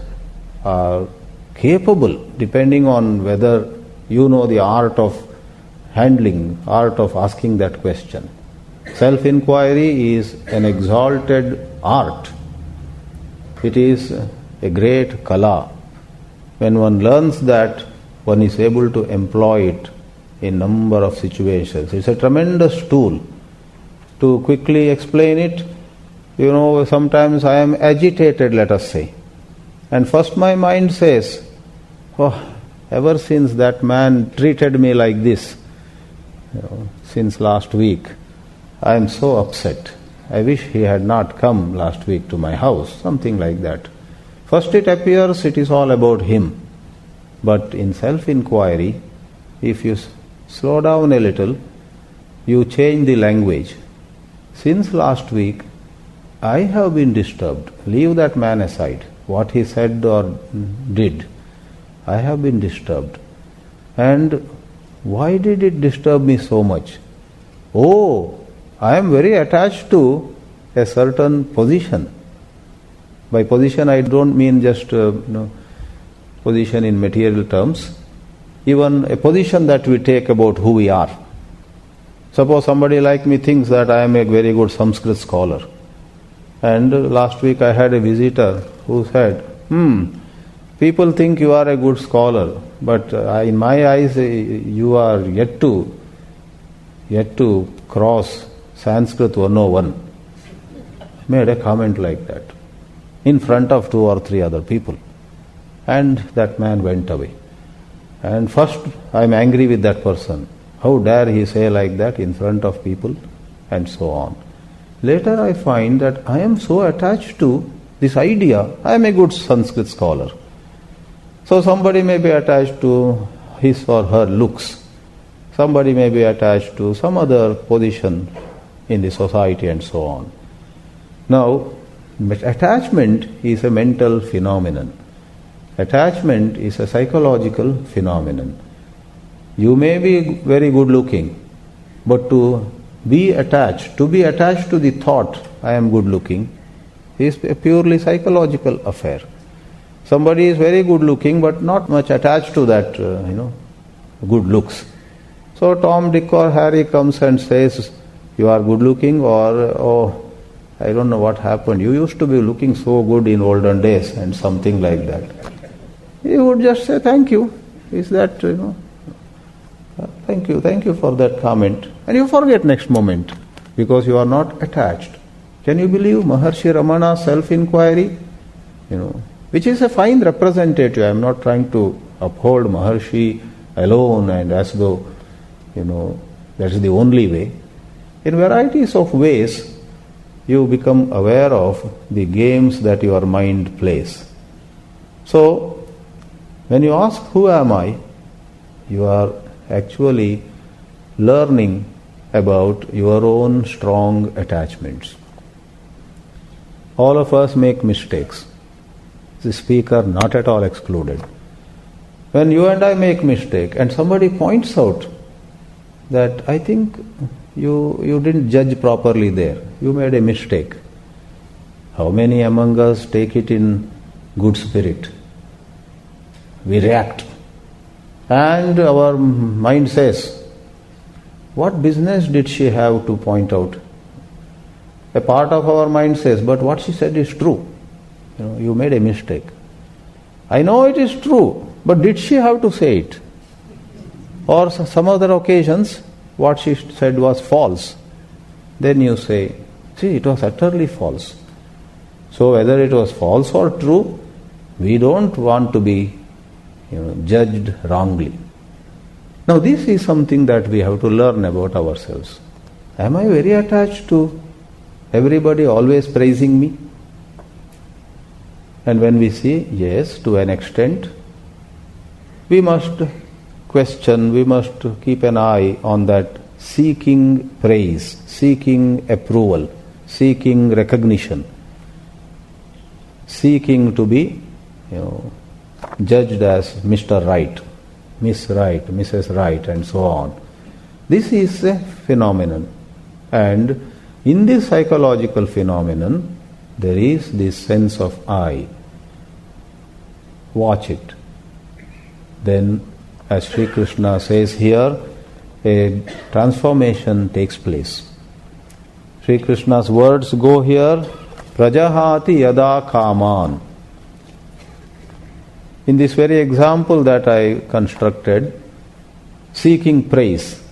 are capable, depending on whether you know the art of handling, art of asking that question. Self-inquiry is an exalted art. It is a great kala. When one learns that, one is able to employ it in number of situations. It's a tremendous tool. To quickly explain it, sometimes I am agitated, let us say. And first my mind says, ever since that man treated me like this, since last week, I am so upset. I wish he had not come last week to my house, something like that. First it appears it is all about him. But in self-inquiry, if you slow down a little, you change the language. Since last week, I have been disturbed. Leave that man aside. What he said or did, I have been disturbed. And why did it disturb me so much? I am very attached to a certain position. By position, I don't mean just position in material terms. Even a position that we take about who we are. Suppose somebody like me thinks that I am a very good Sanskrit scholar. And last week I had a visitor who said, people think you are a good scholar, but in my eyes you are yet to cross Sanskrit 101. Made a comment like that in front of 2 or 3 other people. And that man went away. And first I am angry with that person. How dare he say like that in front of people, and so on. Later I find that I am so attached to this idea, I am a good Sanskrit scholar. So somebody may be attached to his or her looks. Somebody may be attached to some other position in the society and so on. Now, attachment is a mental phenomenon. Attachment is a psychological phenomenon. You may be very good looking, but to be attached to the thought, I am good looking, is a purely psychological affair. Somebody is very good looking, but not much attached to that, good looks. So Tom, Dick or Harry comes and says, you are good looking, or, I don't know what happened. You used to be looking so good in olden days, and something like that. You would just say, thank you. Is that, thank you for that comment. And you forget next moment, because you are not attached. Can you believe Maharshi Ramana's self-inquiry? Which is a fine representative. I am not trying to uphold Maharshi alone and as though, that is the only way. In varieties of ways, you become aware of the games that your mind plays. So, when you ask, who am I? You are actually learning about your own strong attachments. All of us make mistakes. The speaker not at all excluded. When you and I make mistake and somebody points out that I think you didn't judge properly there, you made a mistake. How many among us take it in good spirit? We react. And our mind says, what business did she have to point out? A part of our mind says, but what she said is true. You made a mistake. I know it is true, but did she have to say it? Or some other occasions, what she said was false. Then you say, see, it was utterly false. So whether it was false or true, we don't want to be judged wrongly. Now this is something that we have to learn about ourselves. Am I very attached to everybody always praising me? And when we see, yes, to an extent, we must question, we must keep an eye on that seeking praise, seeking approval, seeking recognition, seeking to be judged as Mr. Right, Miss Right, Mrs. Right, and so on. This is a phenomenon. And in this psychological phenomenon, there is this sense of I. Watch it. Then, as Sri Krishna says here, a transformation takes place. Sri Krishna's words go here, Prajahati yada kaman. In this very example that I constructed, seeking praise.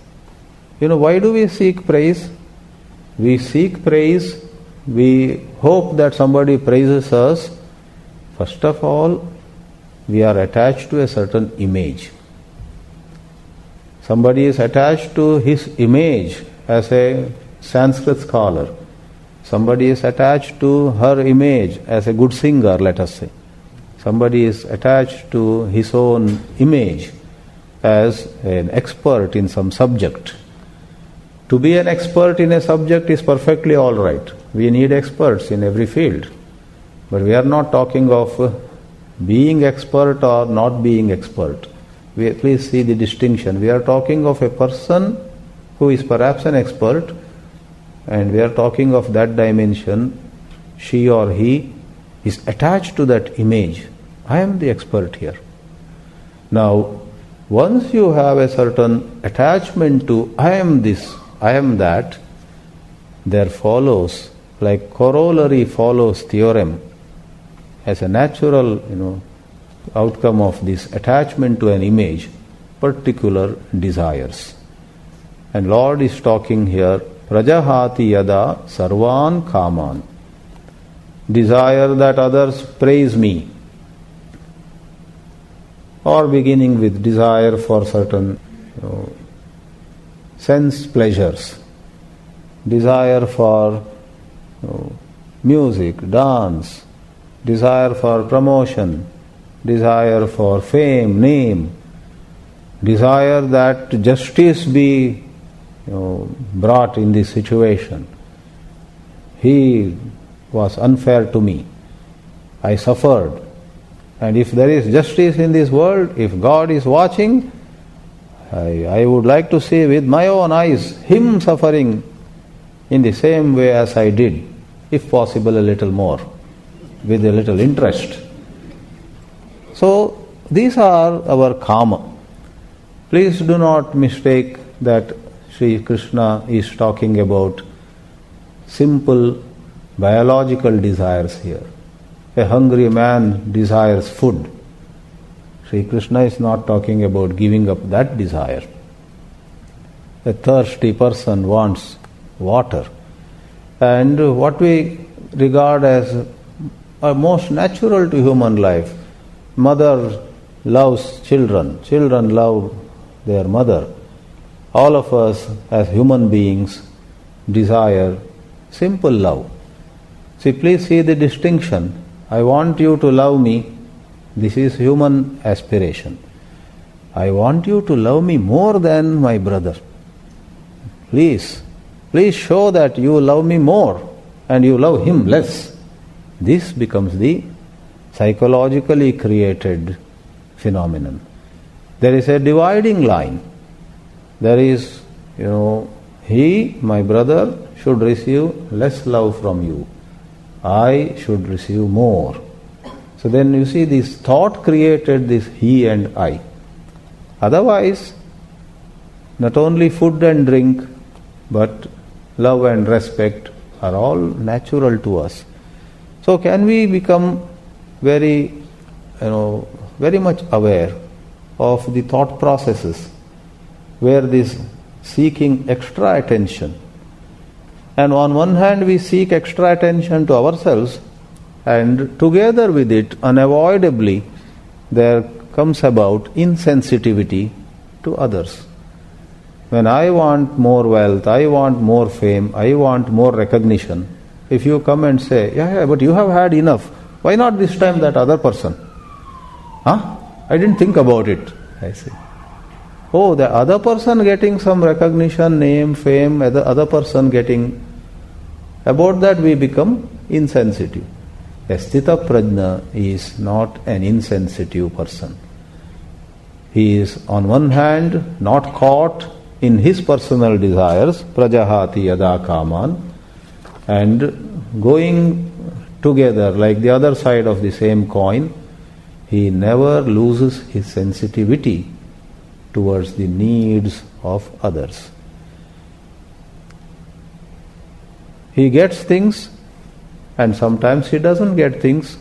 Why do we seek praise? We seek praise, we hope that somebody praises us. First of all, we are attached to a certain image. Somebody is attached to his image as a Sanskrit scholar. Somebody is attached to her image as a good singer, let us say. Somebody is attached to his own image as an expert in some subject. To be an expert in a subject is perfectly all right. We need experts in every field. But we are not talking of being expert or not being expert. Please see the distinction. We are talking of a person who is perhaps an expert, and we are talking of that dimension. She or he is attached to that image. I am the expert here. Now, once you have a certain attachment to I am this, I am that, there follows, like corollary follows theorem, as a natural outcome of this attachment to an image, particular desires. And Lord is talking here, Prajahati yada sarvan kaman. Desire that others praise me. Or beginning with desire for certain sense pleasures. Desire for music, dance, desire for promotion, desire for fame, name, desire that justice be brought in this situation. He was unfair to me. I suffered. And if there is justice in this world, if God is watching, I would like to see with my own eyes him suffering in the same way as I did, if possible a little more, with a little interest. So these are our karma. Please do not mistake that Sri Krishna is talking about simple biological desires here. A hungry man desires food. Sri Krishna is not talking about giving up that desire. A thirsty person wants water. And what we regard as most natural to human life, mother loves children, children love their mother. All of us as human beings desire simple love. See, please see the distinction. I want you to love me. This is human aspiration. I want you to love me more than my brother. Please show that you love me more and you love him less. This becomes the psychologically created phenomenon. There is a dividing line. There is, he, my brother, should receive less love from you. I should receive more. So then you see this thought created this he and I. Otherwise, not only food and drink, but love and respect are all natural to us. So can we become very much aware of the thought processes where this seeking extra attention, and on one hand we seek extra attention to ourselves, and together with it unavoidably there comes about insensitivity to others. When I want more wealth, I want more fame, I want more recognition, if you come and say, yeah, but you have had enough, why not this time that other person? I didn't think about it, I say. Oh, the other person getting some recognition, name, fame, the other person getting, about that we become insensitive. A Sthita Prajna is not an insensitive person. He is on one hand not caught in his personal desires, prajahati yada kaman, and going together like the other side of the same coin, he never loses his sensitivity towards the needs of others. He gets things and sometimes he doesn't get things.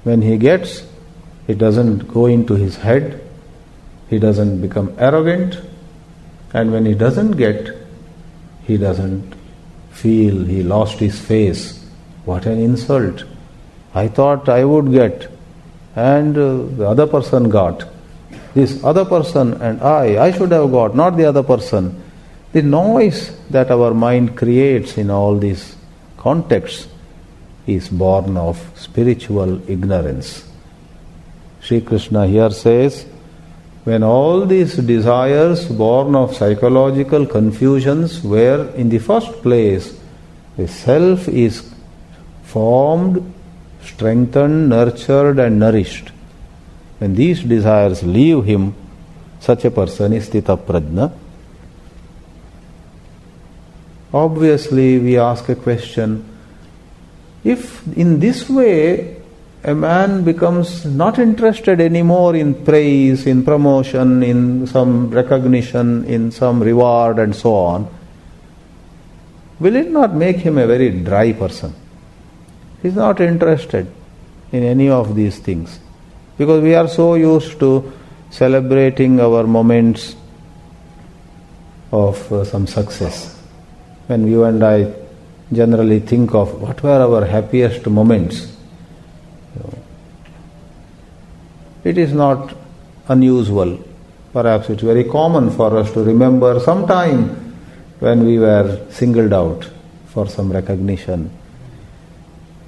When he gets, it doesn't go into his head, he doesn't become arrogant, and when he doesn't get, he doesn't feel he lost his face. What an insult! I thought I would get, and the other person got. This other person and I should have got, not the other person. The noise that our mind creates in all these contexts is born of spiritual ignorance. Sri Krishna here says, when all these desires born of psychological confusions, where in the first place the self is formed, strengthened, nurtured and nourished, when these desires leave him, such a person is Sthita Prajna. Obviously, we ask a question, if in this way a man becomes not interested anymore in praise, in promotion, in some recognition, in some reward and so on, will it not make him a very dry person? He is not interested in any of these things, because we are so used to celebrating our moments of some success. When you and I generally think of what were our happiest moments, it is not unusual. Perhaps it's very common for us to remember some time when we were singled out for some recognition.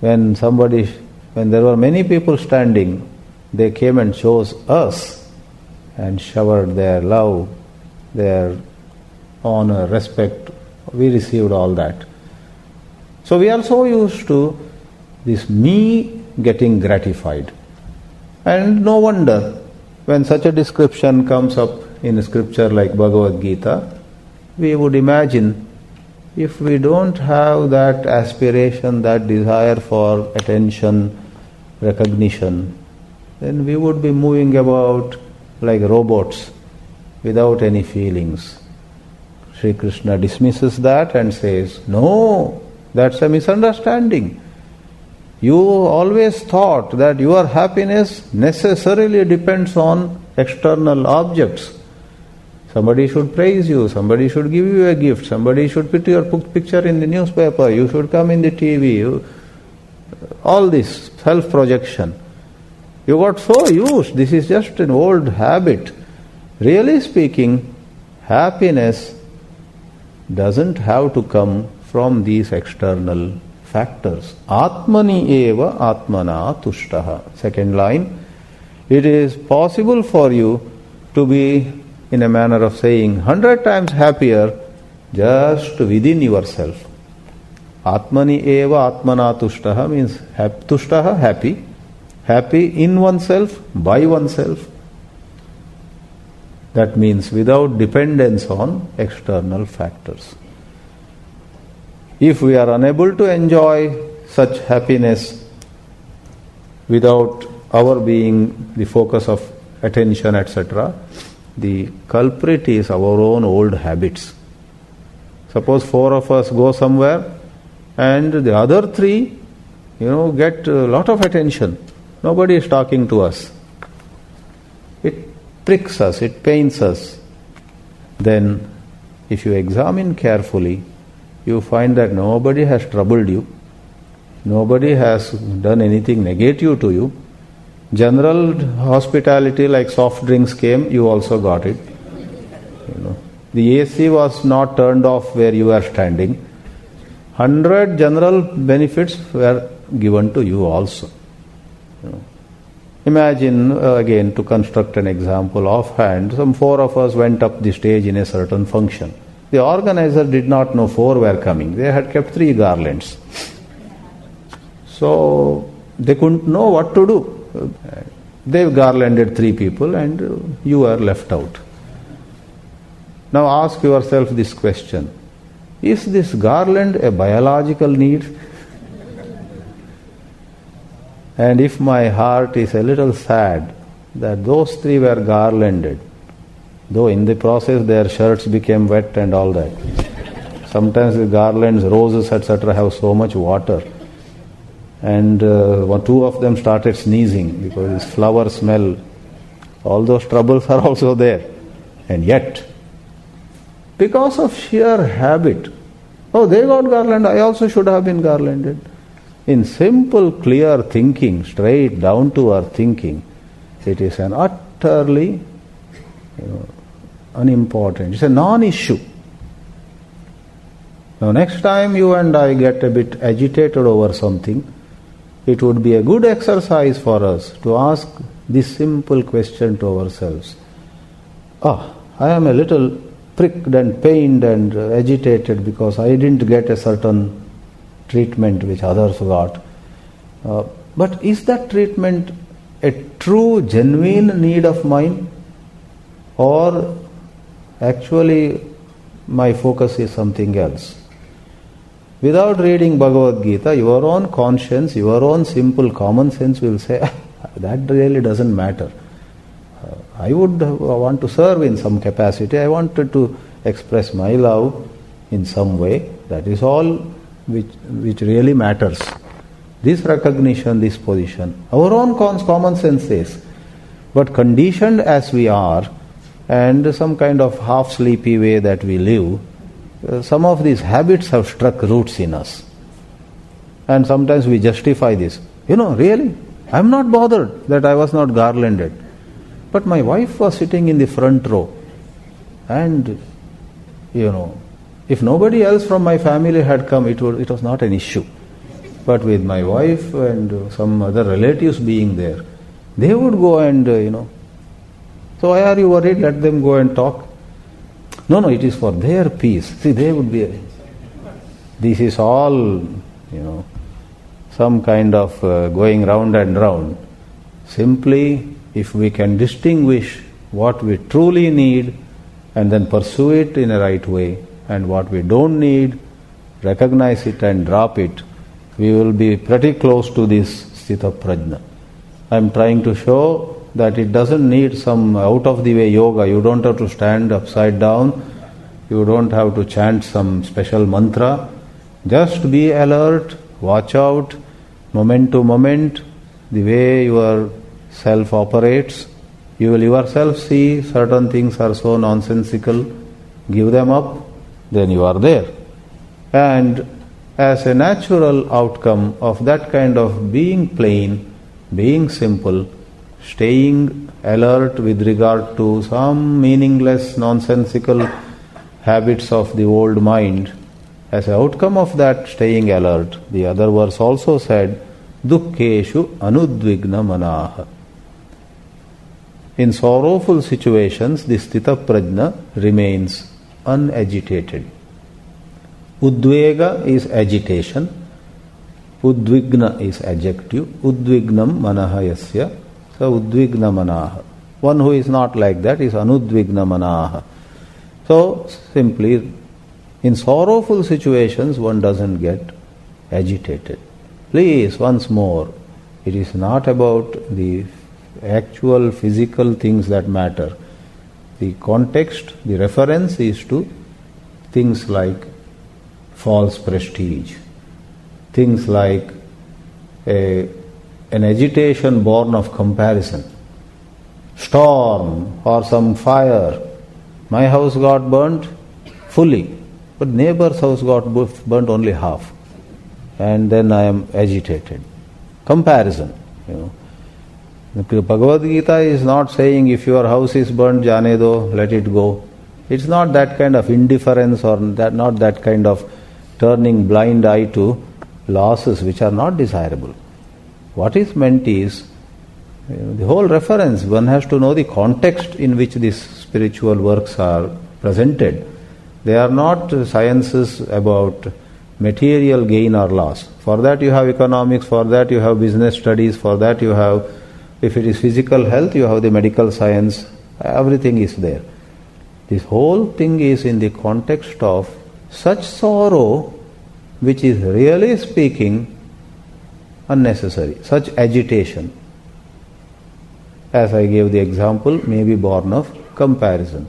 When there were many people standing, they came and chose us and showered their love, their honor, respect. We received all that. So we are so used to this me getting gratified. And no wonder when such a description comes up in a scripture like Bhagavad Gita, we would imagine if we don't have that aspiration, that desire for attention, recognition, then we would be moving about like robots without any feelings. Sri Krishna dismisses that and says, no, that's a misunderstanding. You always thought that your happiness necessarily depends on external objects. Somebody should praise you, somebody should give you a gift, somebody should put your picture in the newspaper, you should come in the TV, all this self-projection. You got so used, this is just an old habit. Really speaking, happiness doesn't have to come from these external factors. Atmani eva atmana tushtaha. Second line, it is possible for you to be, in a manner of saying, 100 times happier just within yourself. Atmani eva atmana tushtaha means tushtaha, happy. Happy in oneself, by oneself. That means without dependence on external factors. If we are unable to enjoy such happiness without our being the focus of attention, etc. The culprit is our own old habits. Suppose 4 of us go somewhere and the other 3, get a lot of attention. Nobody is talking to us. It pricks us, it pains us. Then, if you examine carefully, you find that nobody has troubled you. Nobody has done anything negative to you. General hospitality like soft drinks came, you also got it. The AC was not turned off where you are standing. 100 general benefits were given to you also. Imagine, again, to construct an example offhand, some 4 of us went up the stage in a certain function. The organizer did not know 4 were coming. They had kept 3 garlands. So, they couldn't know what to do. They garlanded 3 people and you were left out. Now ask yourself this question. Is this garland a biological need? And if my heart is a little sad that those 3 were garlanded, though in the process their shirts became wet and all that. Sometimes the garlands, roses, etc. have so much water. And 2 of them started sneezing because this flower smell. All those troubles are also there. And yet, because of sheer habit, they got garland, I also should have been garlanded. In simple, clear thinking, straight down to earth thinking, it is an utterly unimportant, it's a non-issue. Now next time you and I get a bit agitated over something, it would be a good exercise for us to ask this simple question to ourselves. I am a little pricked and pained and agitated because I didn't get a certain treatment which others got. But is that treatment a true, genuine need of mine? Or actually my focus is something else? Without reading Bhagavad Gita, your own conscience, your own simple common sense will say, that really doesn't matter. I would want to serve in some capacity. I wanted to express my love in some way. That is all which really matters. This recognition, this position. Our own common sense says. But conditioned as we are, and some kind of half-sleepy way that we live, some of these habits have struck roots in us. And sometimes we justify this. Really, I'm not bothered that I was not garlanded. But my wife was sitting in the front row. And, if nobody else from my family had come, it was not an issue. But with my wife and some other relatives being there, they would go and, so why are you worried? Let them go and talk. No, it is for their peace. See, they would be, this is all, some kind of going round and round. Simply, if we can distinguish what we truly need and then pursue it in a right way, and what we don't need, recognize it and drop it, we will be pretty close to this Sthita Prajna. I am trying to show that it doesn't need some out-of-the-way yoga. You don't have to stand upside down. You don't have to chant some special mantra. Just be alert, watch out, moment to moment, the way your self operates. You will yourself see certain things are so nonsensical. Give them up, then you are there. And as a natural outcome of that kind of being plain, being simple, staying alert with regard to some meaningless, nonsensical habits of the old mind, as an outcome of that staying alert, the other verse also said, Dukkeshu anudvigna manaha. In sorrowful situations, the Sthita Prajna remains unagitated. Udvega is agitation, udvigna is adjective, udvignam manaha yasya, so udvigna manaha. One who is not like that is anudvigna manaha. So simply, in sorrowful situations one doesn't get agitated. Please, once more, it is not about the actual physical things that matter. The context, the reference is to things like false prestige, things like an agitation born of comparison, storm or some fire. My house got burnt fully, but neighbor's house got burnt only half, and then I am agitated. Comparison, The Bhagavad Gita is not saying if your house is burnt, jane do, let it go. It's not that kind of indifference or not that kind of turning blind eye to losses which are not desirable. What is meant is the whole reference. One has to know the context in which these spiritual works are presented. They are not sciences about material gain or loss. For that you have economics, for that you have business studies, for that you have, if it is physical health, you have the medical science, everything is there. This whole thing is in the context of such sorrow which is really speaking unnecessary, such agitation. As I gave the example, may be born of comparison,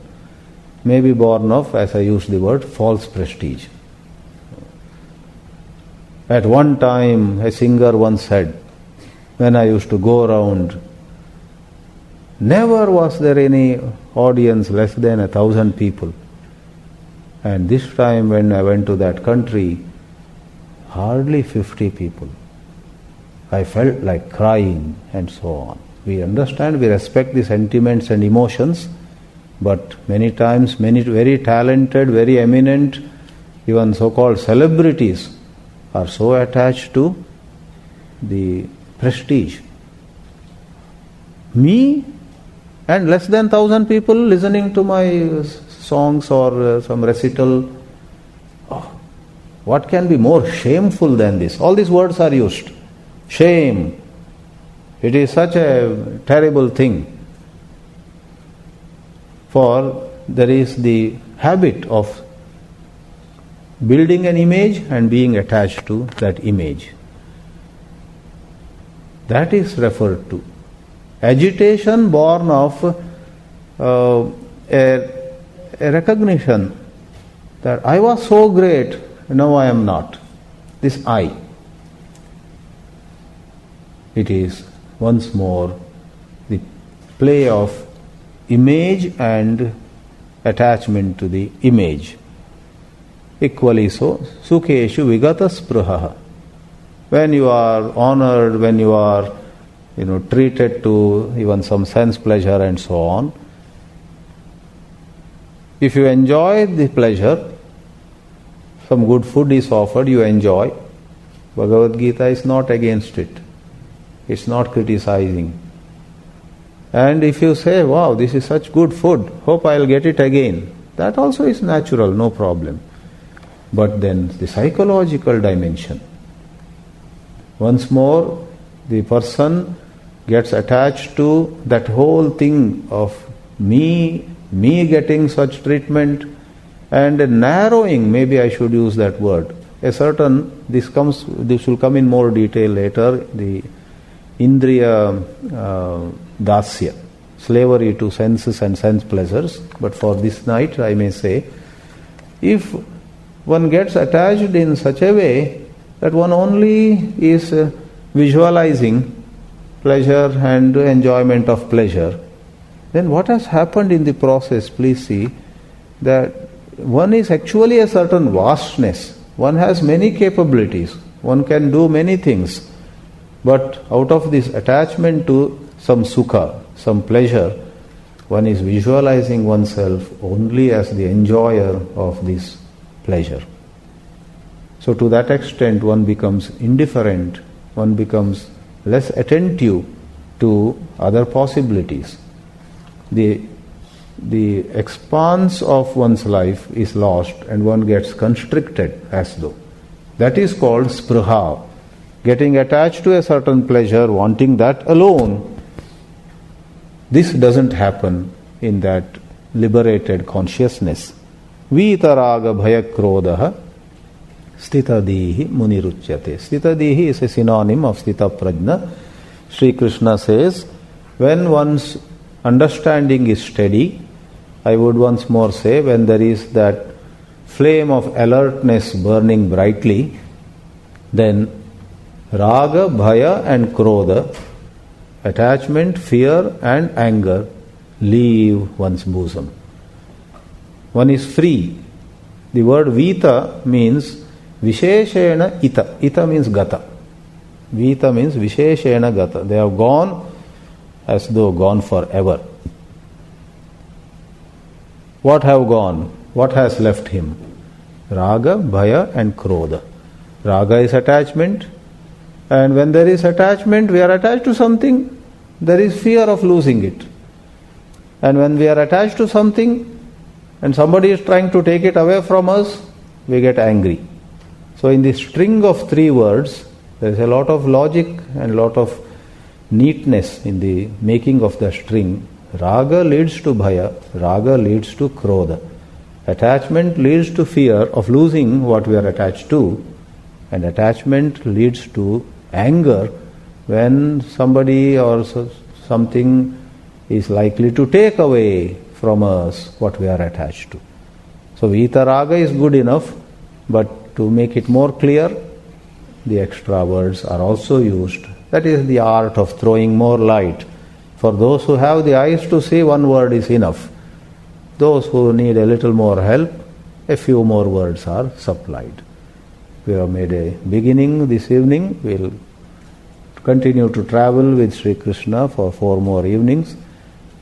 may be born of, as I used the word, false prestige. At one time, a singer once said, when I used to go around, never was there any audience less than 1,000 people. And this time when I went to that country, hardly 50 people. I felt like crying and so on. We understand, we respect the sentiments and emotions, but many times, many very talented, very eminent, even so-called celebrities are so attached to the prestige. Me and less than 1,000 people listening to my songs or some recital. Oh, what can be more shameful than this? All these words are used. Shame. It is such a terrible thing. For there is the habit of building an image and being attached to that image. That is referred to. Agitation born of a recognition that I was so great, now I am not. This I. It is once more the play of image and attachment to the image. Equally so, sukeshu vigata spruha. When you are honored, when you are treated to even some sense pleasure and so on, if you enjoy the pleasure, some good food is offered, you enjoy. Bhagavad Gita is not against it. It's not criticizing. And if you say, wow, this is such good food, hope I'll get it again, that also is natural, no problem. But then the psychological dimension. Once more, the person gets attached to that whole thing of me getting such treatment, and narrowing, maybe I should use that word. This will come in more detail later, the Indriya Dasya, slavery to senses and sense pleasures. But for this night I may say, if one gets attached in such a way that one only is visualizing pleasure and enjoyment of pleasure, then what has happened in the process, please see, that one is actually a certain vastness. One has many capabilities. One can do many things. But out of this attachment to some sukha, some pleasure, one is visualizing oneself only as the enjoyer of this pleasure. So to that extent one becomes indifferent, one becomes less attentive to other possibilities. The expanse of one's life is lost and one gets constricted as though. That is called spruha. Getting attached to a certain pleasure, wanting that alone. This doesn't happen in that liberated consciousness. Vitaraga bhayakrodaha stitadihi muniruchyate. Stitadihi is a synonym of stita prajna. Sri Krishna says, When one's understanding is steady, I would once more say, when there is that flame of alertness burning brightly, then raga, bhaya and krodha, attachment, fear and anger, leave one's bosom. One is free. The word vita means visheshena ita. Ita means gata. Vita means visheshena gata. They have gone as though gone forever. What have gone? What has left him? Raga, bhaya and krodha. Raga is attachment, and when there is attachment, we are attached to something, there is fear of losing it. And when we are attached to something and somebody is trying to take it away from us, we get angry. So in the string of 3 words, there is a lot of logic and a lot of neatness in the making of the string. Raga leads to bhaya, raga leads to krodha. Attachment leads to fear of losing what we are attached to, and attachment leads to anger when somebody or something is likely to take away from us what we are attached to. So Vita Raga is good enough, but to make it more clear, the extra words are also used. That is the art of throwing more light. For those who have the eyes to see, one word is enough. Those who need a little more help, a few more words are supplied. We have made a beginning this evening. We will continue to travel with Sri Krishna for 4 more evenings.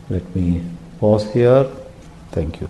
Let me pause here. Thank you.